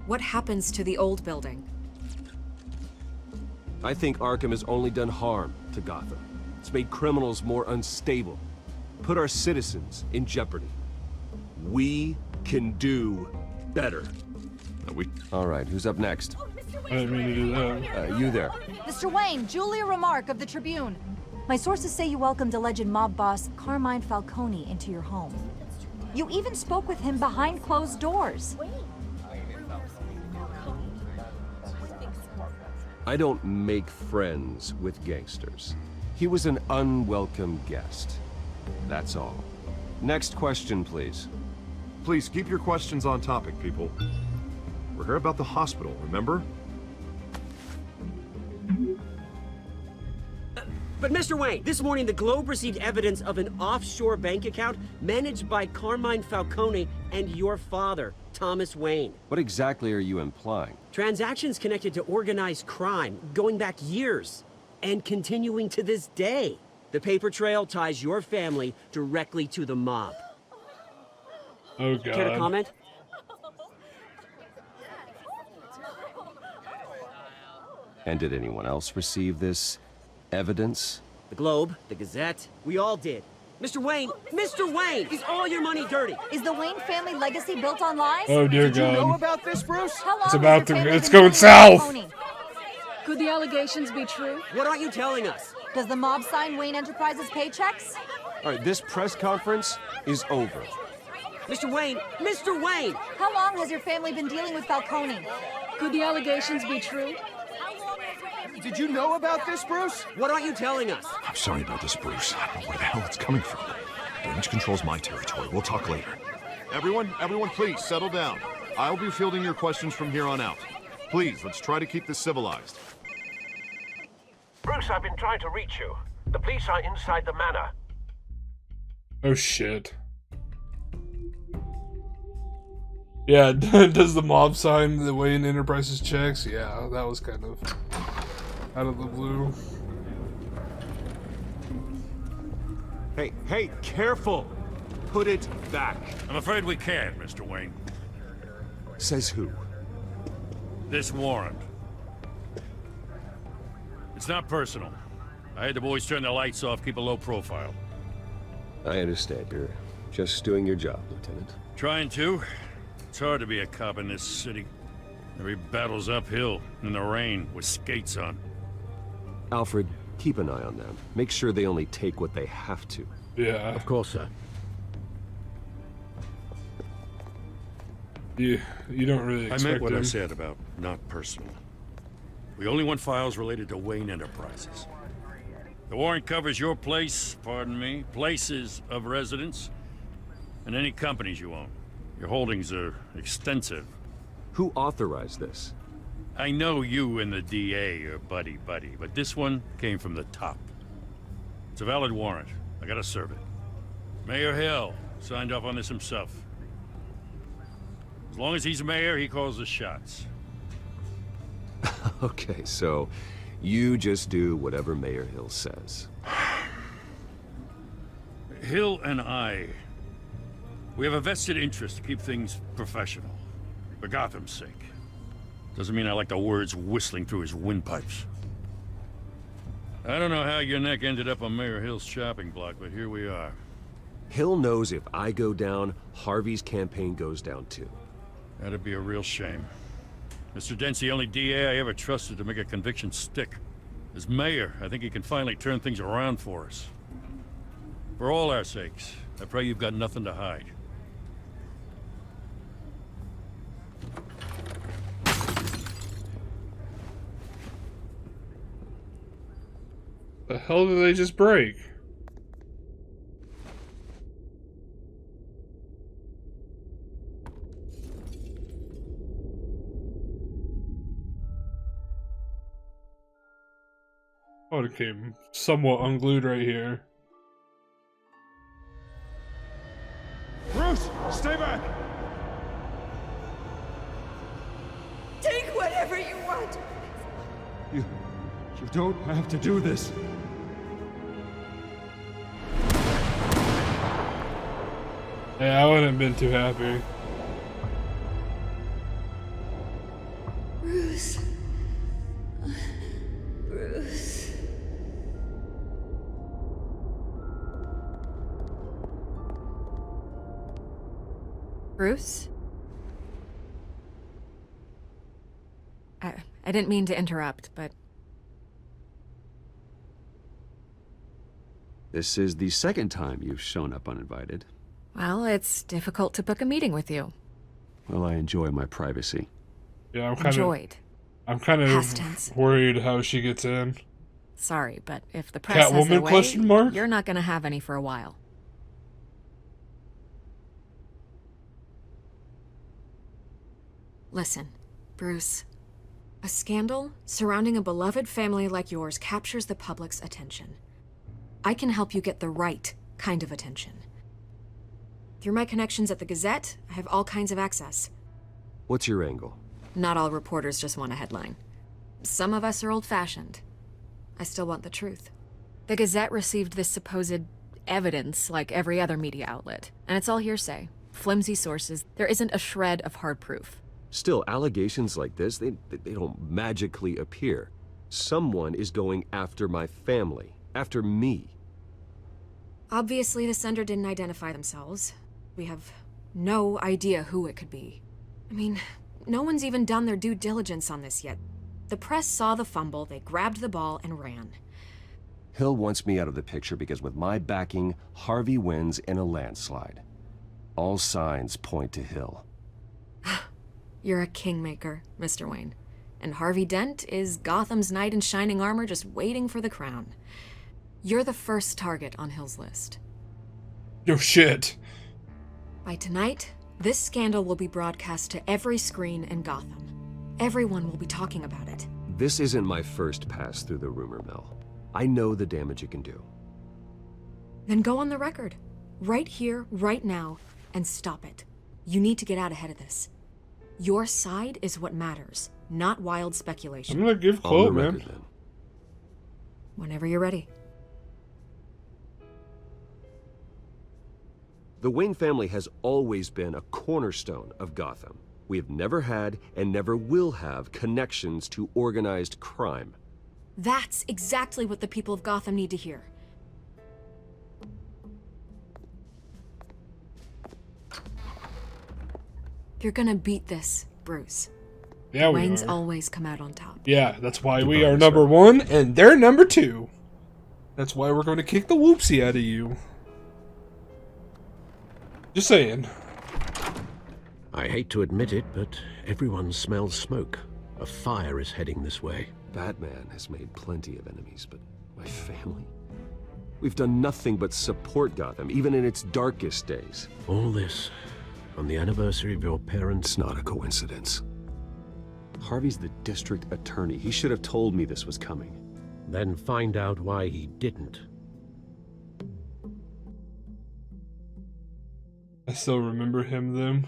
What happens to the old building? I think Arkham has only done harm to Gotham. It's made criminals more unstable, put our citizens in jeopardy. We can do better. All right, who's up next? I didn't mean to do that. You there. Mr. Wayne, Julia Remark of the Tribune. My sources say you welcomed alleged mob boss Carmine Falcone into your home. You even spoke with him behind closed doors. I don't make friends with gangsters. He was an unwelcome guest. That's all. Next question, please. Please keep your questions on topic, people. We're here about the hospital, remember? But Mr. Wayne, this morning the Globe received evidence of an offshore bank account managed by Carmine Falcone and your father, Thomas Wayne. What exactly are you implying? Transactions connected to organized crime, going back years, and continuing to this day. The paper trail ties your family directly to the mob. Oh, God. Care to comment? And did anyone else receive this evidence? The Globe, the Gazette, we all did. Mr. Wayne, is all your money dirty? Is the Wayne family legacy built on lies? Oh, dear Did you know God. about this, Bruce? How long It's has about your to- family it's been going dealing with south. Falcone? Could the allegations be true? What aren't you telling us? Does the mob sign Wayne Enterprises paychecks? All right, this press conference is over. Mr. Wayne! How long has your family been dealing with Falcone? Could the allegations be true? Did you know about this, Bruce? What aren't you telling us? I'm sorry about this, Bruce. I don't know where the hell it's coming from. Damage control's my territory. We'll talk later. Everyone, please, settle down. I'll be fielding your questions from here on out. Please, let's try to keep this civilized. Bruce, I've been trying to reach you. The police are inside the manor. Oh, shit. Yeah, does the mob sign the Wayne Enterprises checks? Yeah, that was kind of out of the blue. Hey, careful! Put it back. I'm afraid we can't, Mr. Wayne. Says who? This warrant. It's not personal. I had the boys turn the lights off, keep a low profile. I understand. You're just doing your job, Lieutenant. Trying to. It's hard to be a cop in this city. Every battle's uphill, in the rain, with skates on. Alfred, keep an eye on them. Make sure they only take what they have to. Yeah. Of course, sir. You don't really expect I meant what him. I said about not personal. We only want files related to Wayne Enterprises. The warrant covers your place, pardon me, places of residence, and any companies you own. Your holdings are extensive. Who authorized this? I know you and the DA are buddy-buddy, but this one came from the top. It's a valid warrant. I gotta serve it. Mayor Hill signed off on this himself. As long as he's mayor, he calls the shots. Okay, so You just do whatever Mayor Hill says. Hill and I, we have a vested interest to keep things professional, for Gotham's sake. Doesn't mean I like the words whistling through his windpipes. I don't know how your neck ended up on Mayor Hill's shopping block, but here we are. Hill knows if I go down, Harvey's campaign goes down too. That'd be a real shame. Mr. Dent's the only DA I ever trusted to make a conviction stick. As mayor, I think he can finally turn things around for us. For all our sakes, I pray you've got nothing to hide. The hell did they just break? Oh, it came somewhat unglued right here. Bruce, stay back! Take whatever you want. You don't have to do this. Yeah, I wouldn't have been too happy. Bruce. Bruce. Bruce? I didn't mean to interrupt, but... This is the second time you've shown up uninvited. Well, it's difficult to book a meeting with you. Well, I enjoy my privacy. Yeah, I'm kind Past of tense. worried how she gets in. Sorry, but if the press has their Catwoman way, question mark? you're not gonna have any for a while. Listen, Bruce. A scandal surrounding a beloved family like yours captures the public's attention. I can help you get the right kind of attention. Through my connections at the Gazette, I have all kinds of access. What's your angle? Not all reporters just want a headline. Some of us are old-fashioned. I still want the truth. The Gazette received this supposed evidence like every other media outlet, and it's all hearsay. Flimsy sources. There isn't a shred of hard proof. Still, allegations like this, they don't magically appear. Someone is going after my family, after me. Obviously, the sender didn't identify themselves. We have no idea who it could be. I mean, no one's even done their due diligence on this yet. The press saw the fumble, they grabbed the ball and ran. Hill wants me out of the picture because with my backing, Harvey wins in a landslide. All signs point to Hill. You're a kingmaker, Mr. Wayne. And Harvey Dent is Gotham's knight in shining armor just waiting for the crown. You're the first target on Hill's list. No shit. By tonight, this scandal will be broadcast to every screen in Gotham. Everyone will be talking about it. This isn't my first pass through the rumor mill. I know the damage it can do. Then go on the record. Right here, right now, and stop it. You need to get out ahead of this. Your side is what matters, not wild speculation. I'm gonna give quote, man. Then. Whenever you're ready. The Wayne family has always been a cornerstone of Gotham. We have never had and never will have connections to organized crime. That's exactly what the people of Gotham need to hear. You're gonna beat this, Bruce. Yeah, we Wayne's are. always come out on top. Yeah, that's why we are number one and they're number two. That's why we're going to kick the whoopsie out of you. Just saying. I hate to admit it, but everyone smells smoke. A fire is heading this way. Batman has made plenty of enemies, but my family? We've done nothing but support Gotham, even in its darkest days. All this on the anniversary of your parents'... It's not a coincidence. Harvey's the district attorney. He should have told me this was coming. Then find out why he didn't. I still remember him, them.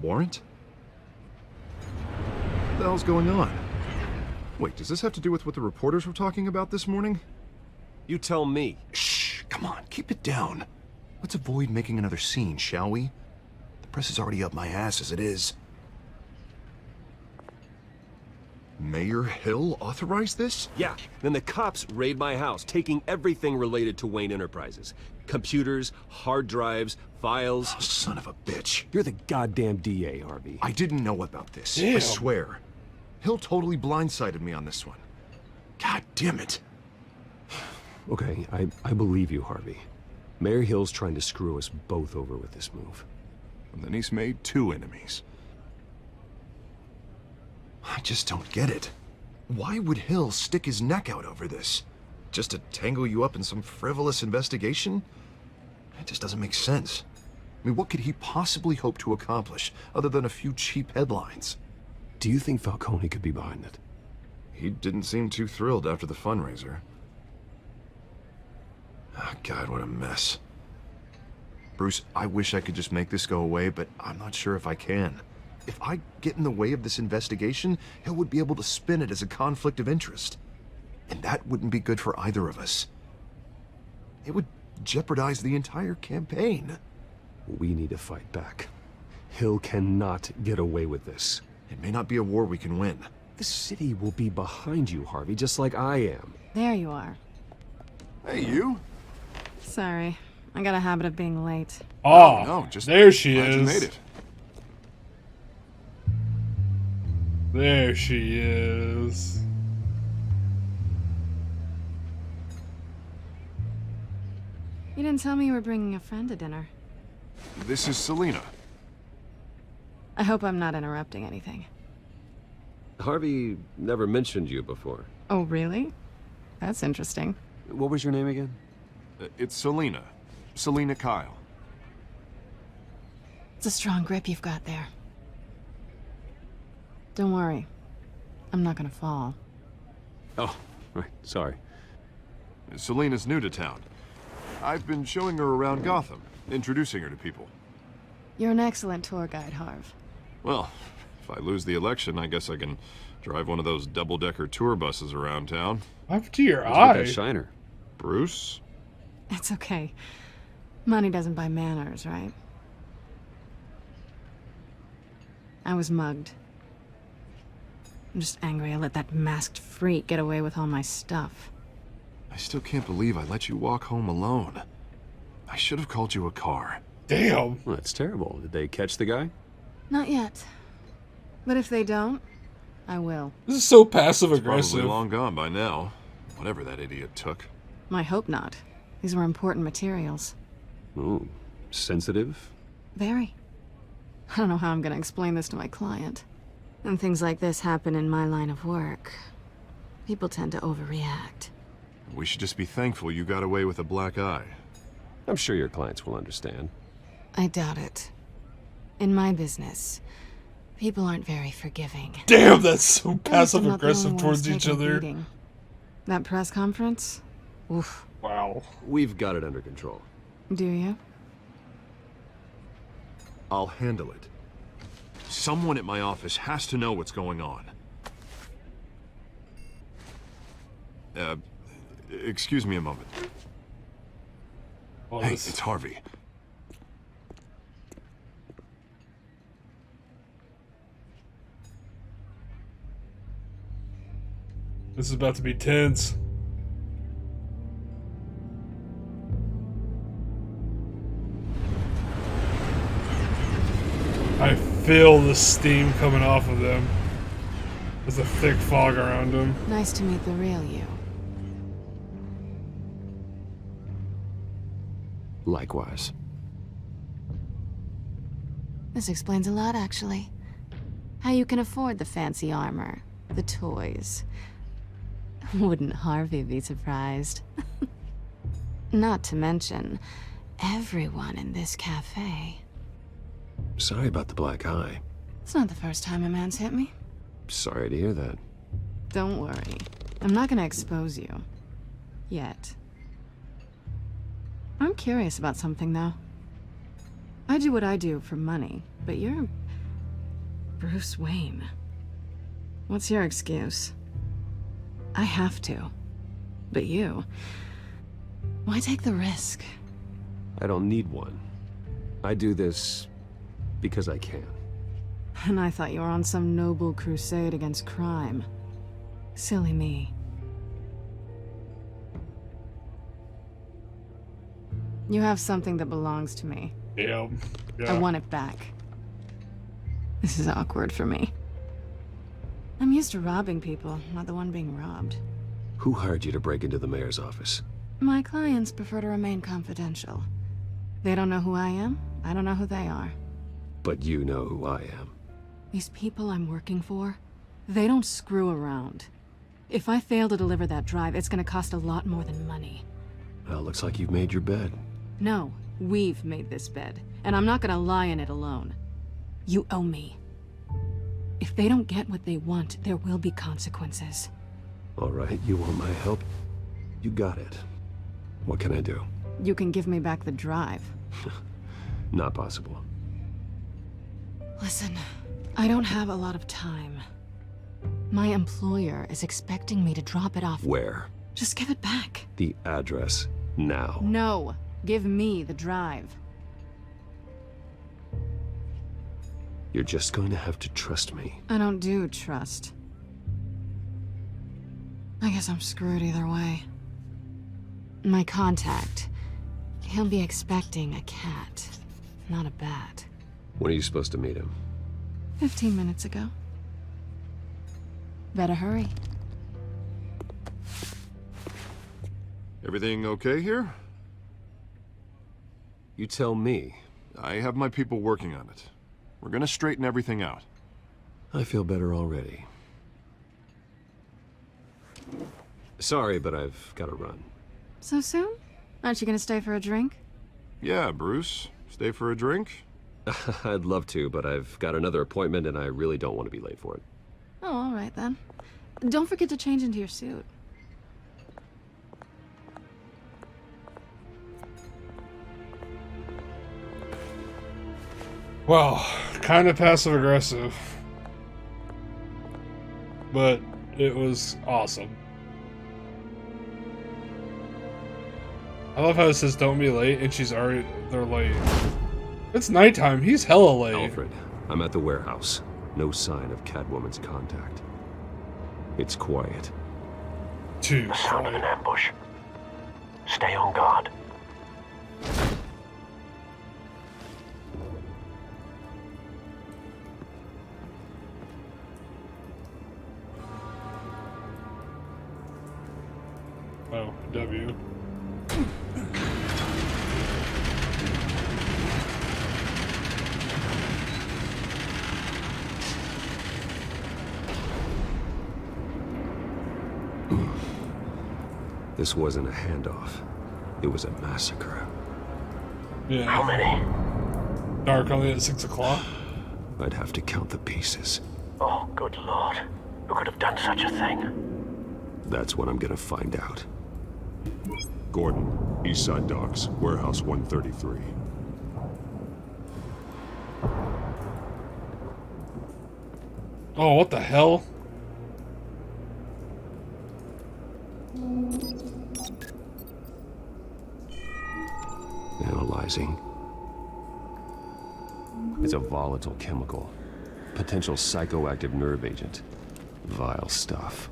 warrant? What the hell's going on? Wait, does this have to do with what the reporters were talking about this morning? You tell me. Shh, come on, keep it down. Let's avoid making another scene, shall we? The press is already up my ass as it is. Mayor Hill authorized this? Yeah, then the cops raid my house, taking everything related to Wayne Enterprises. Computers, hard drives, files. Oh, son of a bitch. You're the goddamn DA, Harvey. I didn't know about this. Damn. I swear. Hill totally blindsided me on this one. God damn it. Okay, I believe you, Harvey. Mayor Hill's trying to screw us both over with this move. And then he's made 2 enemies. I just don't get it. Why would Hill stick his neck out over this? Just to tangle you up in some frivolous investigation? It just doesn't make sense. I mean, what could he possibly hope to accomplish other than a few cheap headlines? Do you think Falcone could be behind it? He didn't seem too thrilled after the fundraiser. Oh, God, what a mess. Bruce, I wish I could just make this go away, but I'm not sure if I can. If I get in the way of this investigation, Hill would be able to spin it as a conflict of interest. And that wouldn't be good for either of us. It would jeopardize the entire campaign. We need to fight back. Hill cannot get away with this. It may not be a war we can win. The city will be behind you, Harvey, just like I am. There you are. Hey, you. Sorry. I got a habit of being late. Oh, no, just there she glad is. You made it. There she is. You didn't tell me you were bringing a friend to dinner. This is Selina. I hope I'm not interrupting anything. Harvey never mentioned you before. Oh, really? That's interesting. What was your name again? It's Selina. Selina Kyle. It's a strong grip you've got there. Don't worry. I'm not gonna fall. Oh, right. Sorry. Selina's new to town. I've been showing her around Gotham, introducing her to people. You're an excellent tour guide, Harv. Well, if I lose the election, I guess I can drive one of those double-decker tour buses around town. Up to your Where'd eye. you get that shiner? Bruce? It's okay. Money doesn't buy manners, right? I was mugged. I'm just angry I let that masked freak get away with all my stuff. I still can't believe I let you walk home alone. I should have called you a car. Damn. Well, that's terrible. Did they catch the guy? Not yet. But if they don't, I will. This is so passive It's aggressive. probably long gone by now. Whatever that idiot took. I hope not. These were important materials. Ooh, sensitive? Very. I don't know how I'm gonna explain this to my client. When things like this happen in my line of work, people tend to overreact. We should just be thankful you got away with a black eye. I'm sure your clients will understand. I doubt it. In my business, people aren't very forgiving. Damn, that's so At least passive I'm not the aggressive only one towards who's each taken a other. beating. That press conference? Oof. Wow. We've got it under control. Do you? I'll handle it. Someone at my office has to know what's going on. Excuse me a moment. Oh, Hey, this- it's Harvey. This is about to be tense. I feel the steam coming off of them. There's a thick fog around them. Nice to meet the real you. Likewise. This explains a lot, actually. How you can afford the fancy armor, the toys. Wouldn't Harvey be surprised? Not to mention, everyone in this cafe. Sorry about the black eye. It's not the first time a man's hit me. Sorry to hear that. Don't worry. I'm not gonna expose you. Yet. I'm curious about something, though. I do what I do for money, but you're Bruce Wayne. What's your excuse? I have to. But you... why take the risk? I don't need one. I do this because I can. And I thought you were on some noble crusade against crime. Silly me. You have something that belongs to me. Yeah. I want it back. This is awkward for me. I'm used to robbing people, not the one being robbed. Who hired you to break into the mayor's office? My clients prefer to remain confidential. They don't know who I am, I don't know who they are. But you know who I am. These people I'm working for, they don't screw around. If I fail to deliver that drive, it's gonna cost a lot more than money. Well, looks like you've made your bed. No, we've made this bed, and I'm not gonna lie in it alone. You owe me. If they don't get what they want, there will be consequences. All right, you want my help? You got it. What can I do? You can give me back the drive. Not possible. Listen, I don't have a lot of time. My employer is expecting me to drop it off. Where? Just give it back. The address, now. No, give me the drive. You're just going to have to trust me. I don't do trust. I guess I'm screwed either way. My contact, he'll be expecting a cat, not a bat. When are you supposed to meet him? 15 minutes ago. Better hurry. Everything okay here? You tell me. I have my people working on it. We're gonna straighten everything out. I feel better already. Sorry, but I've got to run. So soon? Aren't you gonna stay for a drink? Yeah, Bruce. Stay for a drink? I'd love to, but I've got another appointment and I really don't want to be late for it. Oh, all right then. Don't forget to change into your suit. Well, kind of passive-aggressive. But it was awesome. I love how it says don't be late, and they're late. It's nighttime, he's hella late. Alfred, I'm at the warehouse. No sign of Catwoman's contact. It's quiet. The sound of an ambush. Stay on guard. Oh, W. This wasn't a handoff. It was a massacre. Yeah. How many? Dark only at 6 o'clock? I'd have to count the pieces. Oh, good lord. Who could have done such a thing? That's what I'm gonna find out. Gordon, Eastside Docks, Warehouse 133. Oh, what the hell? Analyzing. It's a volatile chemical. Potential psychoactive nerve agent. Vile stuff.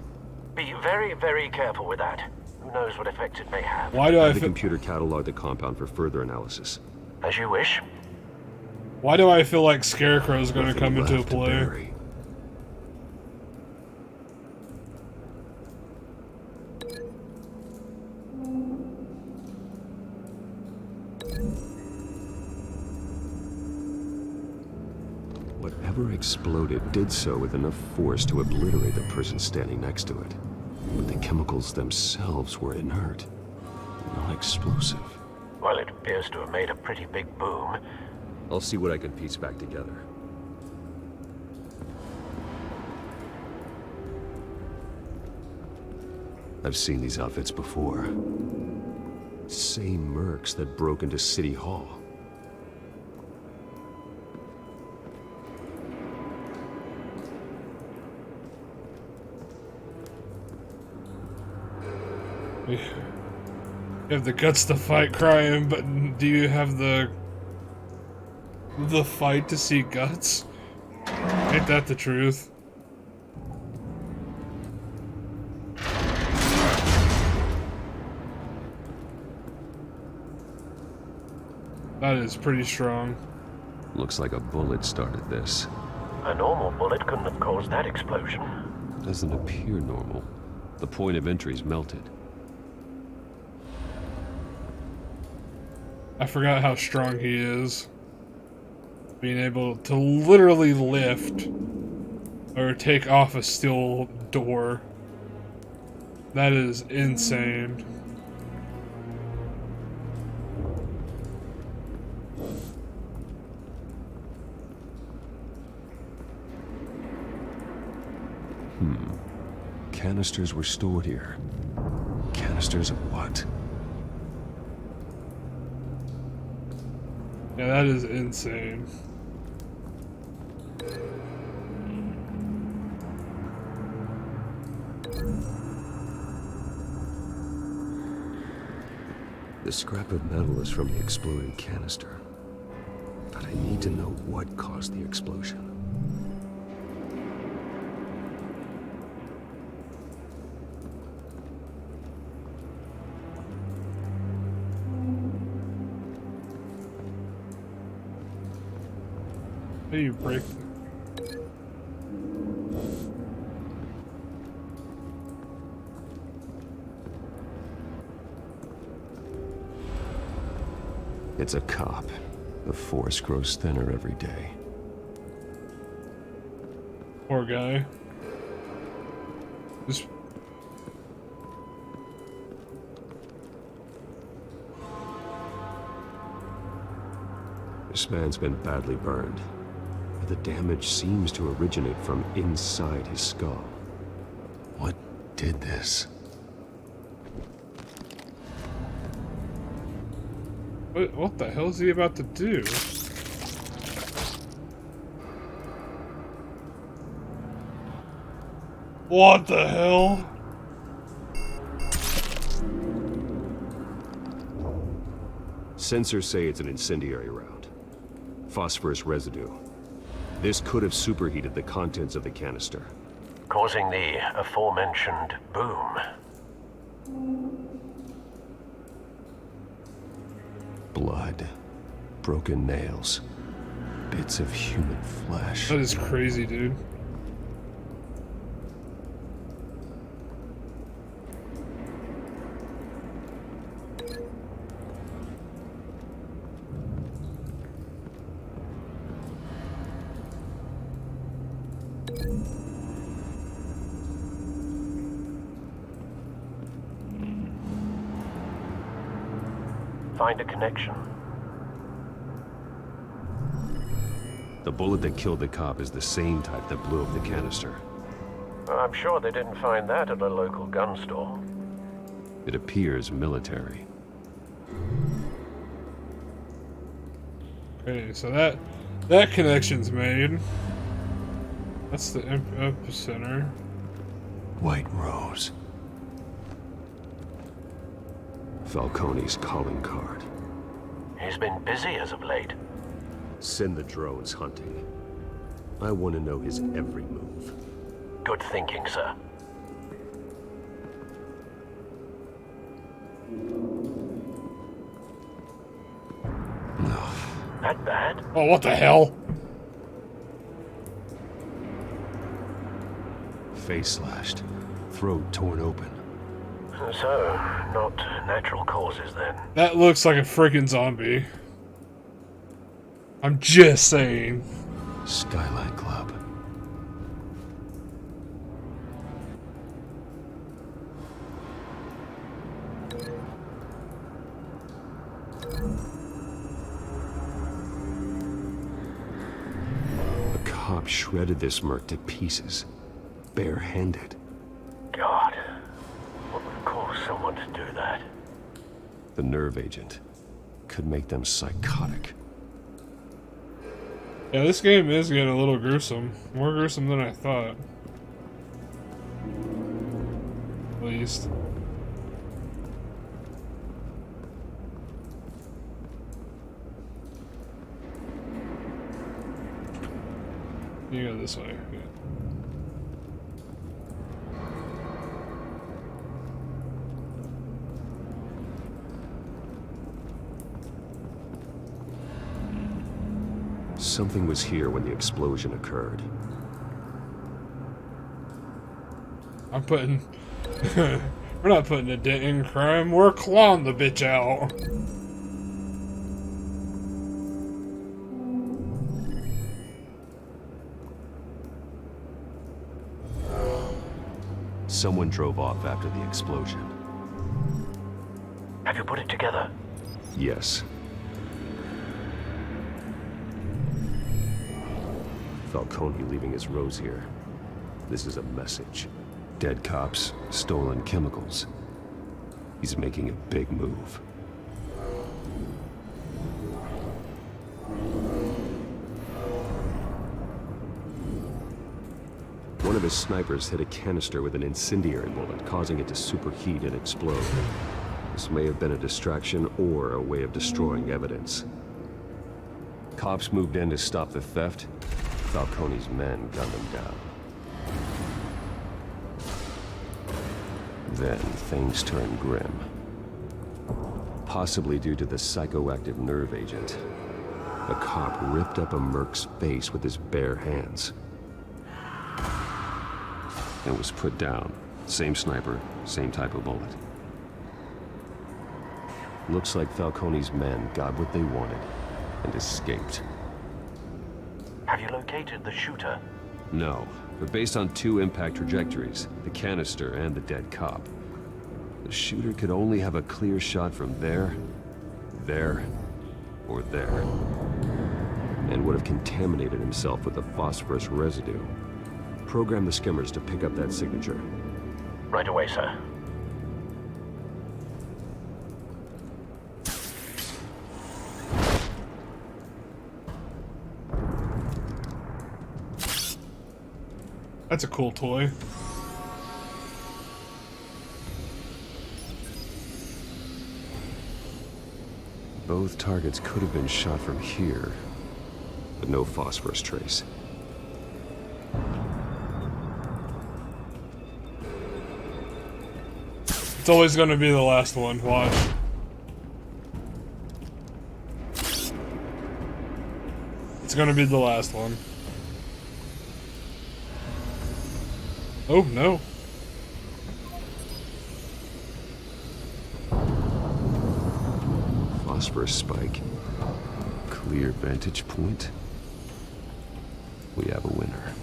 Be very, very careful with that. Who knows what effect it may have. Why do I the computer cataloged the compound for further analysis. As you wish. Why do I feel like Scarecrow's gonna Nothing come into left to play? bury. Whatever exploded did so with enough force to obliterate the person standing next to it. But the chemicals themselves were inert, not explosive. Well, it appears to have made a pretty big boom. I'll see what I can piece back together. I've seen these outfits before. Same mercs that broke into City Hall. You have the guts to fight crime, but do you have the fight to see guts? Ain't that the truth? That is pretty strong. Looks like a bullet started this. A normal bullet couldn't have caused that explosion. Doesn't appear normal. The point of entry's melted. I forgot how strong he is. Being able to literally lift or take off a steel door. That is insane. Canisters were stored here. Canisters of what? Yeah, that is insane. The scrap of metal is from the exploding canister. But I need to know what caused the explosion. How do you break? It's a cop. The force grows thinner every day. Poor guy. This. This man's been badly burned. The damage seems to originate from inside his skull. What did this? What the hell is he about to do? What the hell? Sensors say it's an incendiary round. Phosphorus residue. This could have superheated the contents of the canister, causing the aforementioned boom. Blood, broken nails, bits of human flesh. That is crazy, dude. Find a connection. The bullet that killed the cop is the same type that blew up the canister. I'm sure they didn't find that at a local gun store. It appears military. Okay, so that connection's made. That's the epicenter. White Rose. Falcone's calling card. He's been busy as of late. Send the drones hunting. I want to know his every move. Good thinking, sir. That bad? Oh, what the hell? Face slashed. Throat torn open. So, not natural causes then. That looks like a freaking zombie. I'm just saying. Skyline Club. A cop shredded this merc to pieces. Barehanded. God. What would cause someone to do that? The nerve agent could make them psychotic. Yeah, this game is getting a little gruesome. More gruesome than I thought. At least. You go this way. Good. Something was here when the explosion occurred. I'm putting... We're not putting a dent in crime. We're clawing the bitch out. Someone drove off after the explosion. Have you put it together? Yes. Falcone leaving his rose here. This is a message. Dead cops, stolen chemicals. He's making a big move. One of his snipers hit a canister with an incendiary bullet, causing it to superheat and explode. This may have been a distraction or a way of destroying evidence. Cops moved in to stop the theft. Falcone's men gunned them down. Then things turned grim. Possibly due to the psychoactive nerve agent. A cop ripped up a merc's face with his bare hands. And was put down. Same sniper, same type of bullet. Looks like Falcone's men got what they wanted and escaped. Have you located the shooter? No, but based on two impact trajectories, the canister and the dead cop, the shooter could only have a clear shot from there, or there, and would have contaminated himself with the phosphorus residue. Program the skimmers to pick up that signature. Right away, sir. That's a cool toy. Both targets could have been shot from here, but no phosphorus trace. It's always going to be the last one. Watch. It's going to be the last one. Oh, no. Phosphorus spike. Clear vantage point. We have a winner.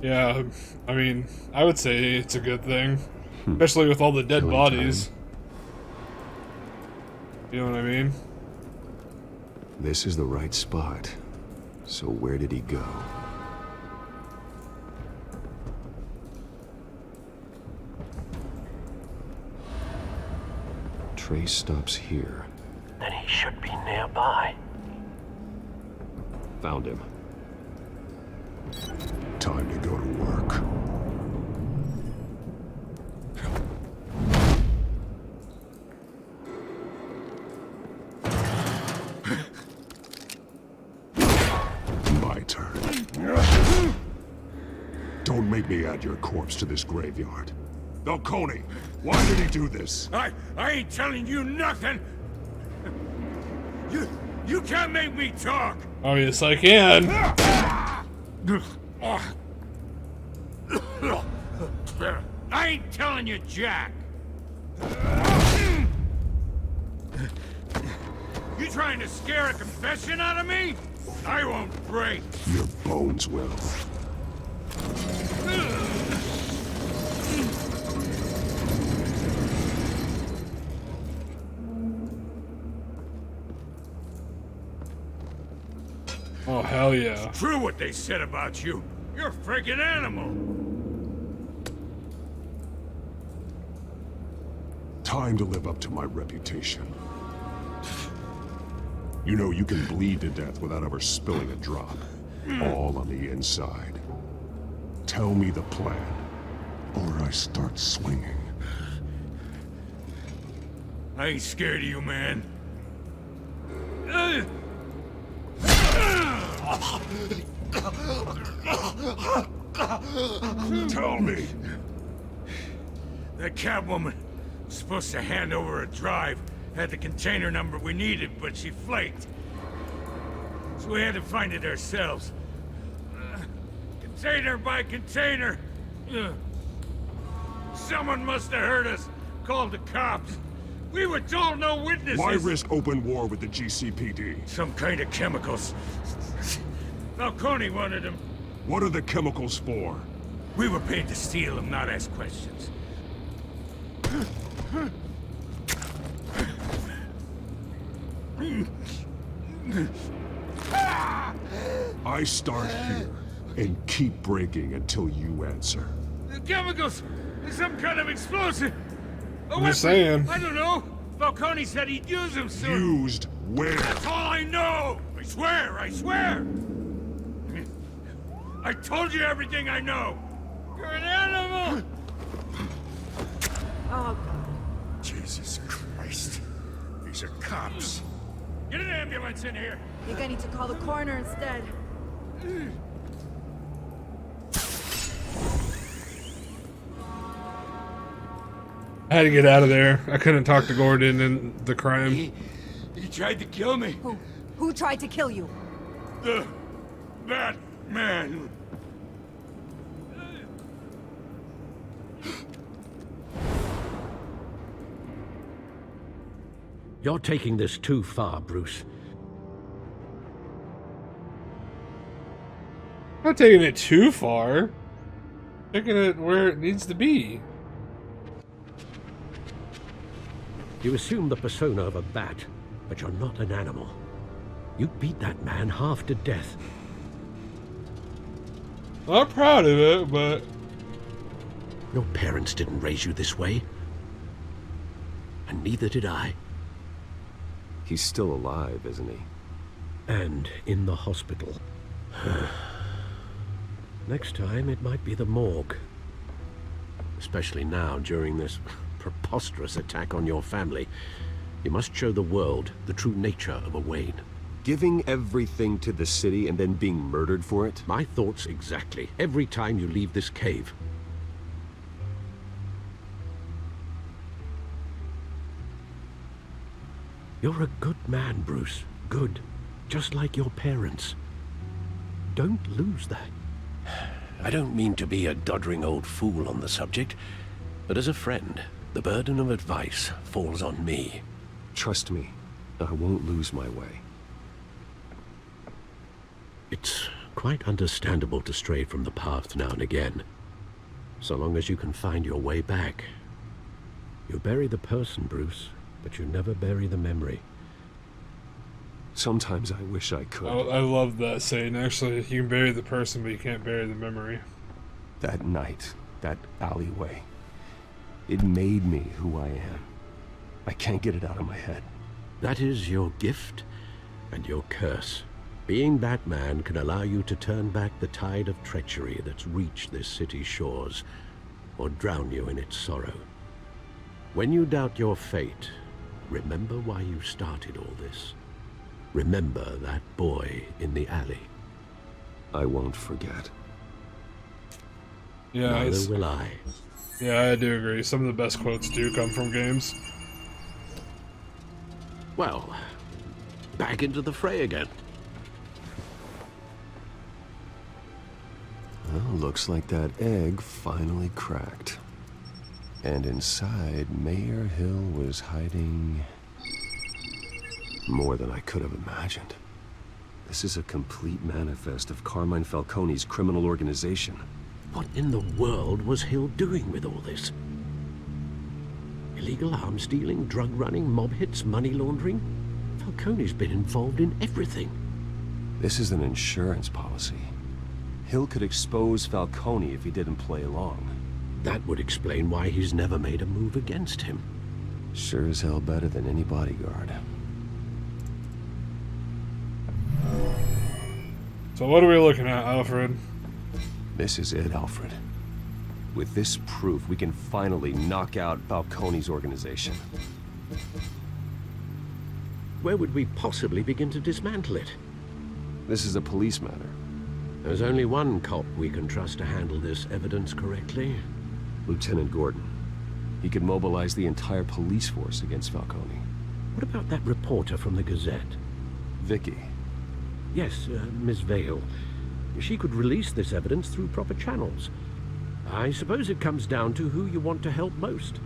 Yeah, I mean, I would say it's a good thing. Especially with all the dead bodies. You know what I mean? This is the right spot. So where did he go? Trace stops here. Then he should be nearby. Found him. Time to go to work. My turn. Don't make me add your corpse to this graveyard. Falcone, why did he do this? I ain't telling you nothing. You can't make me talk. Oh, yes, I can. I ain't telling you, Jack. You trying to scare a confession out of me? I won't break. Your bones will. Oh, hell yeah. It's true what they said about you. You're a freaking animal. Time to live up to my reputation. You know you can bleed to death without ever spilling a drop. All on the inside. Tell me the plan, or I start swinging. I ain't scared of you, man. Tell me. That Catwoman was supposed to hand over a drive, had the container number we needed, but she flaked. So we had to find it ourselves. Container by container. Someone must have heard us, called the cops. We were told no witnesses. Why risk open war with the GCPD? Some kind of chemicals. Falcone wanted them. What are the chemicals for? We were paid to steal them, not ask questions. I start here and keep breaking until you answer. The chemicals! Some kind of explosive! I'm just saying. I don't know. Falcone said he'd use them soon. Used where? That's all I know! I swear, I swear! I told you everything I know! You're an animal! Oh, Jesus Christ. These are cops. Get an ambulance in here! I think I need to call the coroner instead. I had to get out of there. I couldn't talk to Gordon and the crime. He tried to kill me. Who tried to kill you? That man. You're taking this too far, Bruce. I'm not taking it too far. Taking it where it needs to be. You assume the persona of a bat, but you're not an animal. You beat that man half to death. I'm proud of it, but... Your parents didn't raise you this way. And neither did I. He's still alive, isn't he? And in the hospital. Next time, it might be the morgue. Especially now, during this preposterous attack on your family. You must show the world the true nature of a Wayne. Giving everything to the city and then being murdered for it? My thoughts exactly. Every time you leave this cave. You're a good man, Bruce. Good. Just like your parents. Don't lose that. I don't mean to be a doddering old fool on the subject, but as a friend, the burden of advice falls on me. Trust me, I won't lose my way. It's quite understandable to stray from the path now and again, so long as you can find your way back. You bury the person, Bruce, but you never bury the memory. Sometimes I wish I could. I love that saying, actually. You can bury the person, but you can't bury the memory. That night, that alleyway, it made me who I am. I can't get it out of my head. That is your gift and your curse. Being Batman can allow you to turn back the tide of treachery that's reached this city's shores, or drown you in its sorrow. When you doubt your fate, remember why you started all this. Remember that boy in the alley. I won't forget. Yeah, neither will I. Yeah, I do agree. Some of the best quotes do come from games. Well, back into the fray again. Well, looks like that egg finally cracked. And inside, Mayor Hill was hiding more than I could have imagined. This is a complete manifest of Carmine Falcone's criminal organization. What in the world was Hill doing with all this? Illegal arms dealing, drug running, mob hits, money laundering? Falcone's been involved in everything. This is an insurance policy. Hill could expose Falcone if he didn't play along. That would explain why he's never made a move against him. Sure as hell better than any bodyguard. So what are we looking at, Alfred? This is it, Alfred. With this proof, we can finally knock out Falcone's organization. Where would we possibly begin to dismantle it? This is a police matter. There's only one cop we can trust to handle this evidence correctly. Lieutenant Gordon. He could mobilize the entire police force against Falcone. What about that reporter from the Gazette? Vicky. Yes, Miss Vale. She could release this evidence through proper channels. I suppose it comes down to who you want to help most.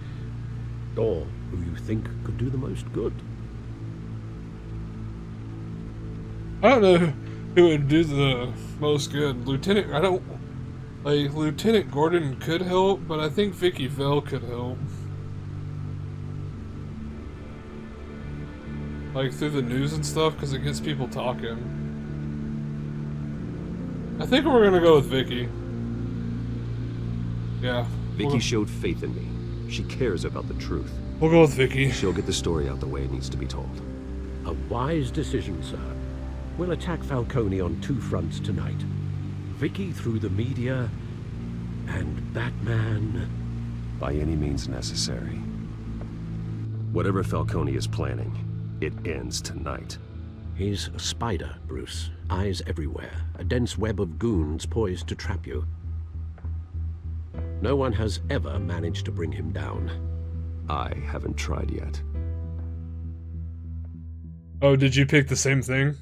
Or who you think could do the most good. I don't know who would do the most good. Lieutenant Gordon could help, but I think Vicky Vale could help. Like through the news and stuff, because it gets people talking. I think we're gonna go with Vicky. Yeah. Vicky showed faith in me. She cares about the truth. We'll go with Vicky. She'll get the story out the way it needs to be told. A wise decision, sir. We'll attack Falcone on two fronts tonight. Vicky through the media, and Batman... by any means necessary. Whatever Falcone is planning, it ends tonight. He's a spider, Bruce. Eyes everywhere. A dense web of goons poised to trap you. No one has ever managed to bring him down. I haven't tried yet. Oh, did you pick the same thing?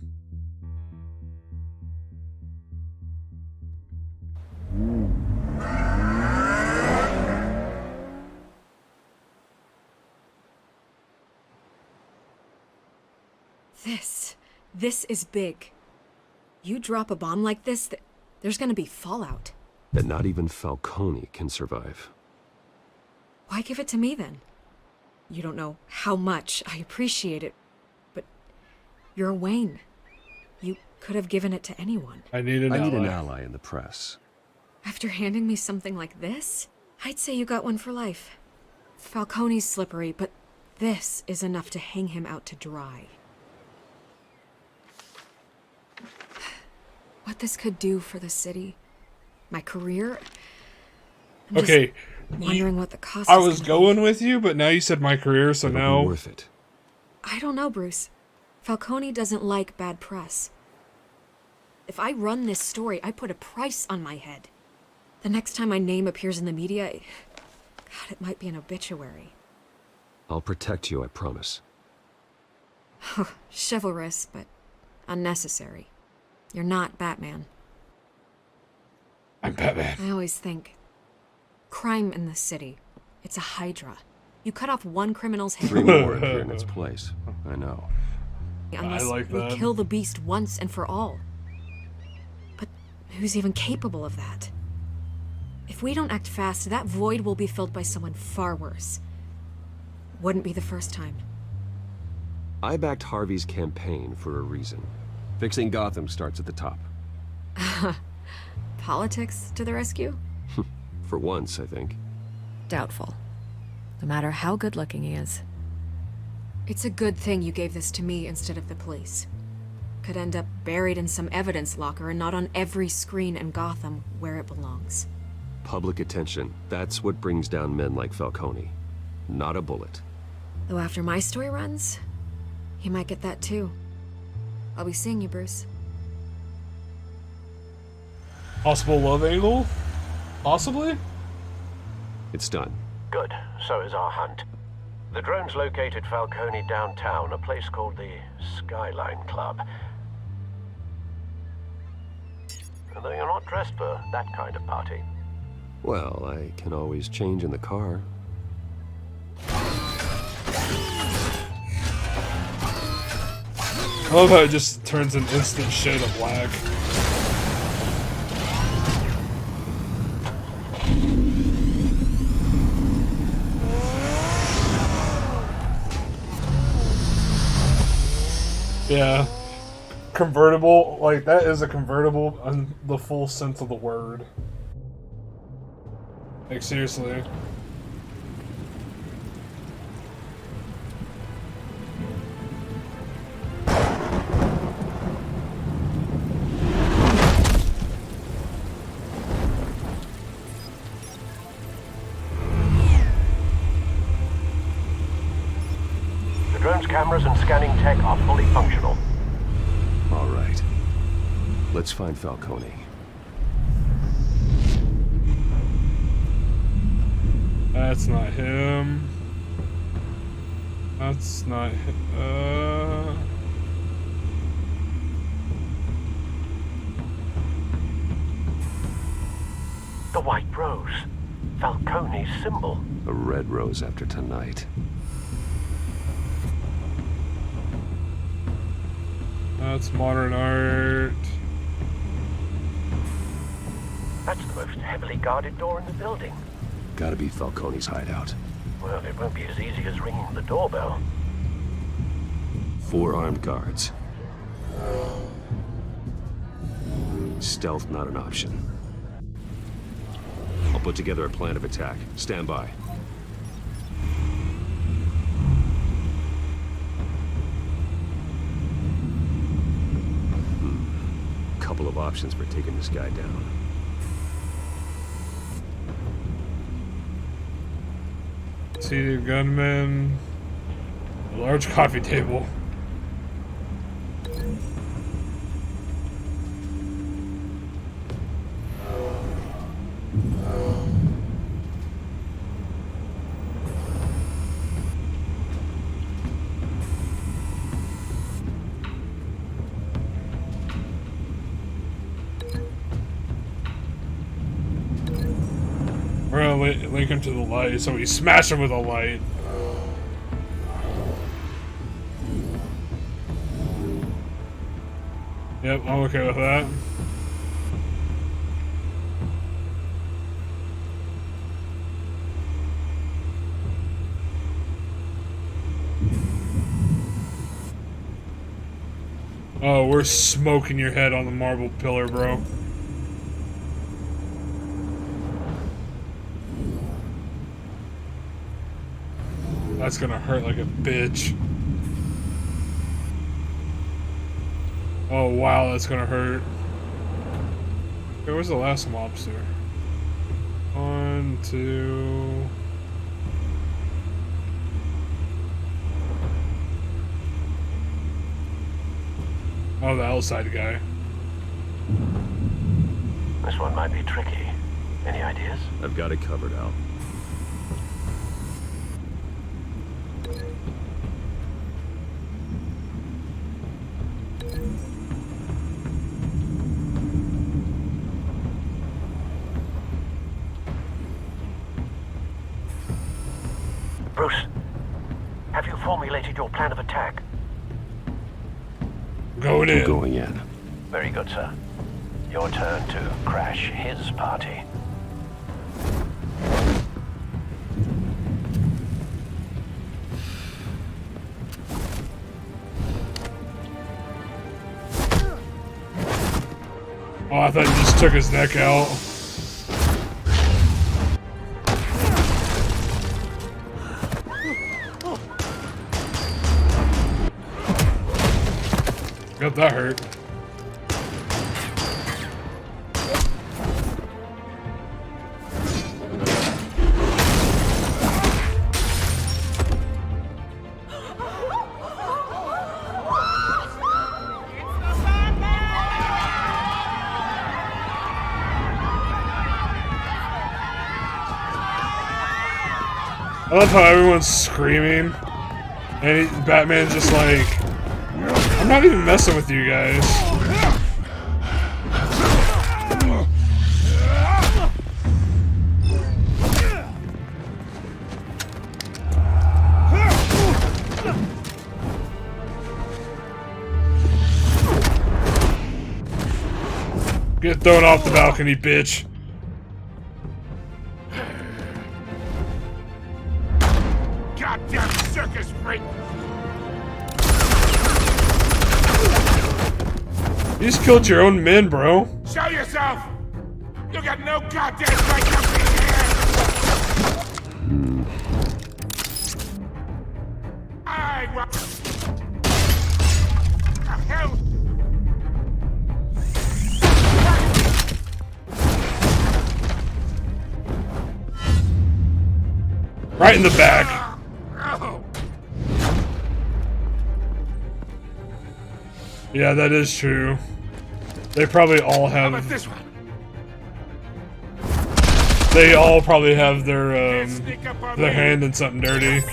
This is big. You drop a bomb like this, there's gonna be fallout. That not even Falcone can survive. Why give it to me then? You don't know how much I appreciate it, but you're Wayne. You could have given it to anyone. I need an ally in the press. After handing me something like this, I'd say you got one for life. Falcone's slippery, but this is enough to hang him out to dry. What this could do for the city, my career. I'm okay, wondering what the cost. I was going with you, but now you said my career, so It'll now be worth it. I don't know, Bruce. Falcone doesn't like bad press. If I run this story, I put a price on my head. The next time my name appears in the media, God, it might be an obituary. I'll protect you, I promise. Chivalrous, but unnecessary. You're not Batman. I'm Batman. I always think, crime in the city, it's a hydra. You cut off one criminal's head. 3 more appear in its place. I know. Unless I like we that. kill the beast once and for all. But who's even capable of that? If we don't act fast, that void will be filled by someone far worse. Wouldn't be the first time. I backed Harvey's campaign for a reason. Fixing Gotham starts at the top. Politics to the rescue? For once, I think. Doubtful. No matter how good-looking he is. It's a good thing you gave this to me instead of the police. Could end up buried in some evidence locker and not on every screen in Gotham where it belongs. Public attention. That's what brings down men like Falcone. Not a bullet. Though after my story runs, he might get that too. I'll be seeing you, Bruce. Possible love angle? Possibly? It's done. Good. So is our hunt. The drones located Falcone downtown, a place called the Skyline Club. Although you're not dressed for that kind of party. Well, I can always change in the car. I love how it just turns an instant shade of black. Yeah. Convertible, like that is a convertible in the full sense of the word. Like seriously. cameras and scanning tech are fully functional. All right. Let's find Falcone. That's not him. That's not him. The white rose. Falcone's symbol. A red rose after tonight. That's modern art. That's the most heavily guarded door in the building. Gotta be Falcone's hideout. Well, it won't be as easy as ringing the doorbell. 4 armed guards. Stealth not an option. I'll put together a plan of attack. Stand by. Couple of options for taking this guy down. Seated gunman. A large coffee table. We're gonna link him to the light, so we smash him with a light. Yep, I'm okay with that. Oh, we're smoking your head on the marble pillar, bro. That's gonna hurt like a bitch. Oh wow, that's gonna hurt. Okay, where's the last mobster? 1, 2... Oh, the outside guy. This one might be tricky. Any ideas? I've got it covered out. Bruce, have you formulated your plan of attack? Going in. I'm going in. Very good, sir. Your turn to crash his party. Oh, I thought he just took his neck out. Got that hurt. I love how everyone's screaming, and Batman's just like, I'm not even messing with you guys. Get thrown off the balcony, bitch. Goddamn circus freak! You just killed your own men, bro. Show yourself! You got no goddamn right to be here! I want... The hell? Right in the back. Yeah, that is true. They probably all have. How about this one? They all probably have their hand in something dirty.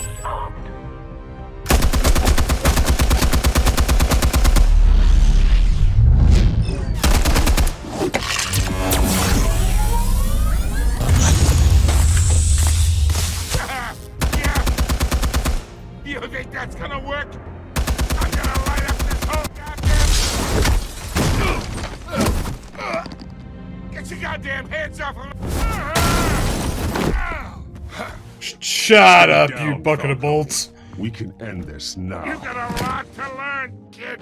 You think that's gonna work? I'm gonna light up this whole goddamn... Get your goddamn hands off of... Shut up, you bucket of bolts. We can end this now. You've got a lot to learn, kid.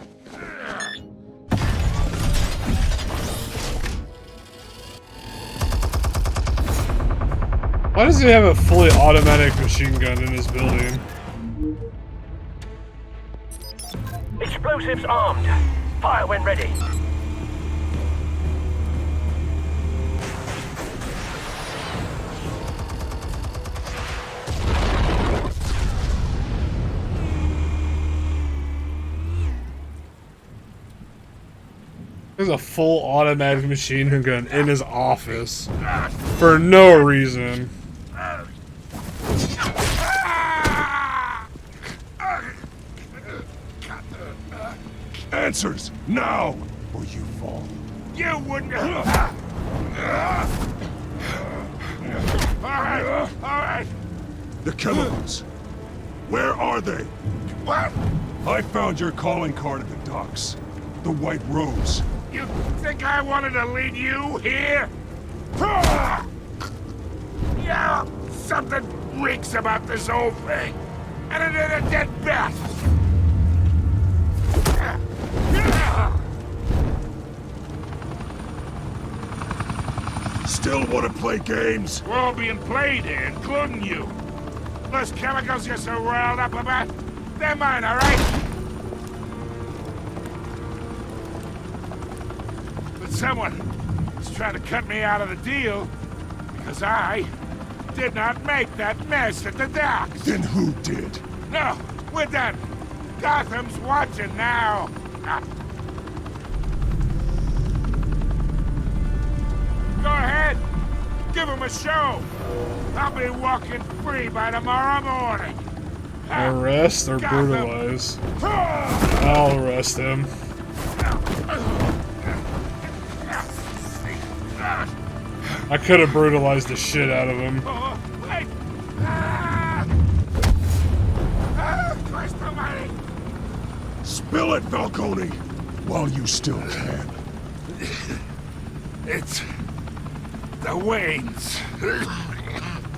Why does he have a fully automatic machine gun in his building? Explosives armed. Fire when ready. There's a full automatic machine gun in his office for no reason. Answers now, or you fall. You wouldn't... Alright. The chemicals. Where are they? What? I found your calling card at the docks. The White Rose. You think I wanted to lead you here? Yeah, something reeks about this whole thing. And it is a dead bat. Still want to play games? We're all being played here, including you. Those chemicals you're so riled up about, they're mine, all right? But someone is trying to cut me out of the deal because I did not make that mess at the docks. Then who did? No, we're done. Gotham's watching now. Go ahead. Give him a show. I'll be walking free by tomorrow morning. Arrest or brutalize? I'll arrest him. I could have brutalized the shit out of him. Oh, wait. Christ almighty. Spill it, Falcone, while you still can. It's the Waynes.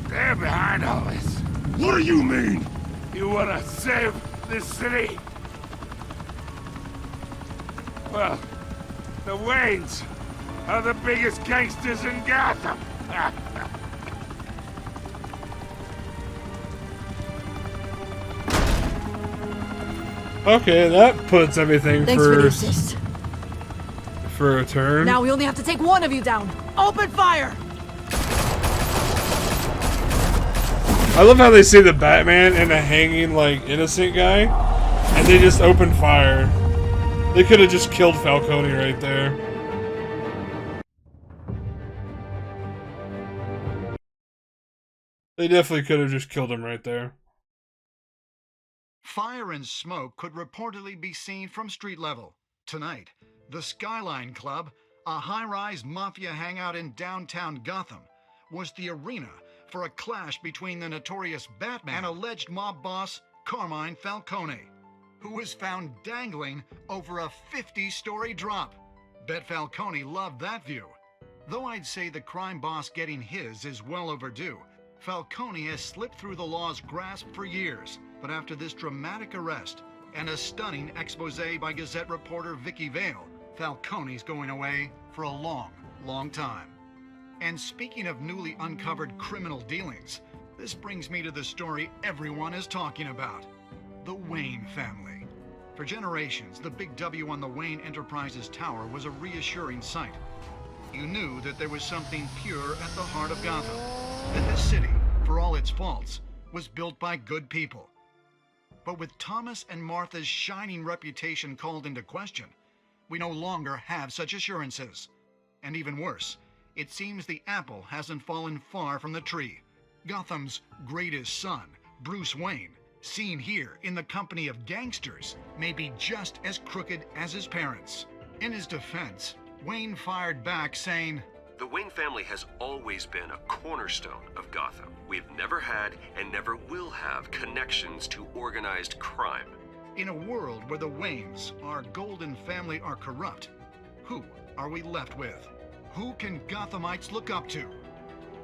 They're behind all this. What do you mean? You want to save this city? Well, the Waynes are the biggest gangsters in Gotham. Okay, that puts everything Thanks for the assist. for a turn. Now we only have to take one of you down. Open fire! I love how they see the Batman and a hanging, like, innocent guy, and they just open fire. They could have just killed Falcone right there. They definitely could have just killed him right there. Fire and smoke could reportedly be seen from street level. Tonight, the Skyline Club, a high-rise mafia hangout in downtown Gotham, was the arena for a clash between the notorious Batman and alleged mob boss Carmine Falcone, who was found dangling over a 50-story drop. Bet Falcone loved that view. Though I'd say the crime boss getting his is well overdue, Falcone has slipped through the law's grasp for years. But after this dramatic arrest and a stunning expose by Gazette reporter Vicky Vale, Falcone's going away for a long, long time. And speaking of newly uncovered criminal dealings, this brings me to the story everyone is talking about: the Wayne family. For generations, the big W on the Wayne Enterprises Tower was a reassuring sight. You knew that there was something pure at the heart of Gotham, that this city, for all its faults, was built by good people. But with Thomas and Martha's shining reputation called into question, we no longer have such assurances. And even worse, it seems the apple hasn't fallen far from the tree. Gotham's greatest son, Bruce Wayne, seen here in the company of gangsters, may be just as crooked as his parents. In his defense, Wayne fired back saying, "The Wayne family has always been a cornerstone of Gotham. We've never had and never will have connections to organized crime." In a world where the Waynes, our golden family, are corrupt, who are we left with? Who can Gothamites look up to?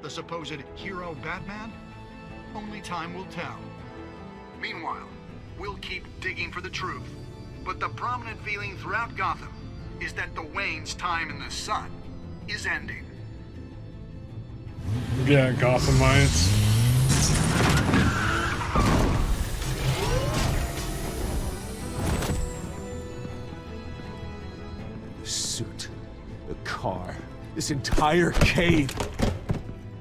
The supposed hero Batman? Only time will tell. Meanwhile, we'll keep digging for the truth. But the prominent feeling throughout Gotham is that the Waynes' time in the sun is ending. Yeah, Gothamites. The suit, the car, this entire cave.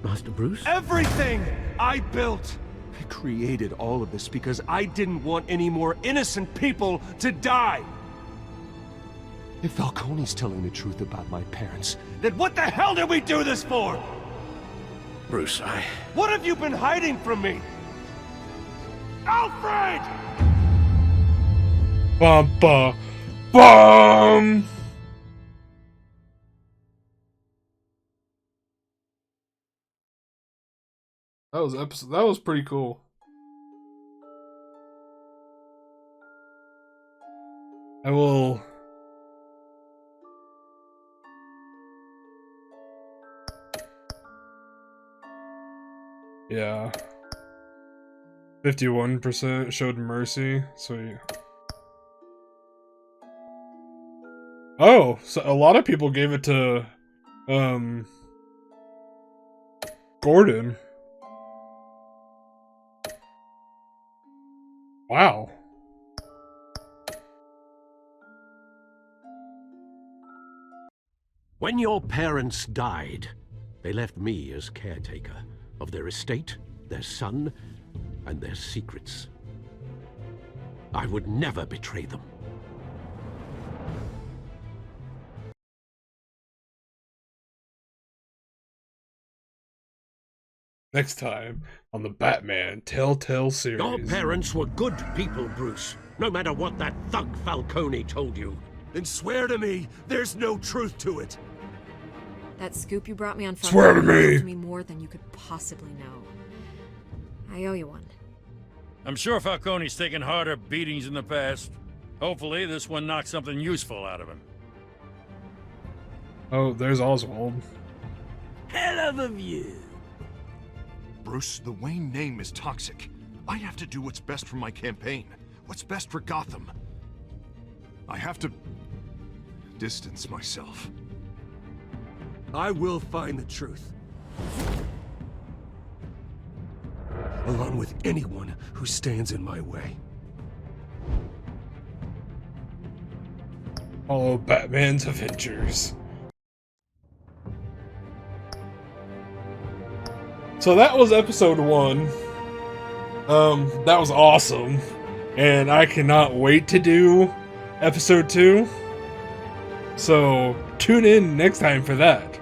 Master Bruce? Everything I built! I created all of this because I didn't want any more innocent people to die! If Falcone's telling the truth about my parents, then what the hell did we do this for? Bruce, What have you been hiding from me? Alfred! Bum, bum, bum! That was pretty cool. I will... Yeah. 51% showed mercy. Sweet. Oh, so a lot of people gave it to, Gordon. Wow. when your parents died, they left me as caretaker of their estate, their son, and their secrets. I would never betray them. Next time on the Batman Telltale series. Your parents were good people, Bruce. No matter what that thug Falcone told you. Then swear to me there's no truth to it. That scoop you brought me on Swear to me. told me more than you could possibly know. I owe you one. I'm sure Falcone's taken harder beatings in the past. Hopefully this one knocks something useful out of him. Oh, there's Oswald. Hell of a view. Bruce, the Wayne name is toxic. I have to do what's best for my campaign. What's best for Gotham. I have to distance myself. I will find the truth. Along with anyone who stands in my way. Follow Batman's adventures. So that was episode 1. That was awesome. And I cannot wait to do episode 2. So tune in next time for that.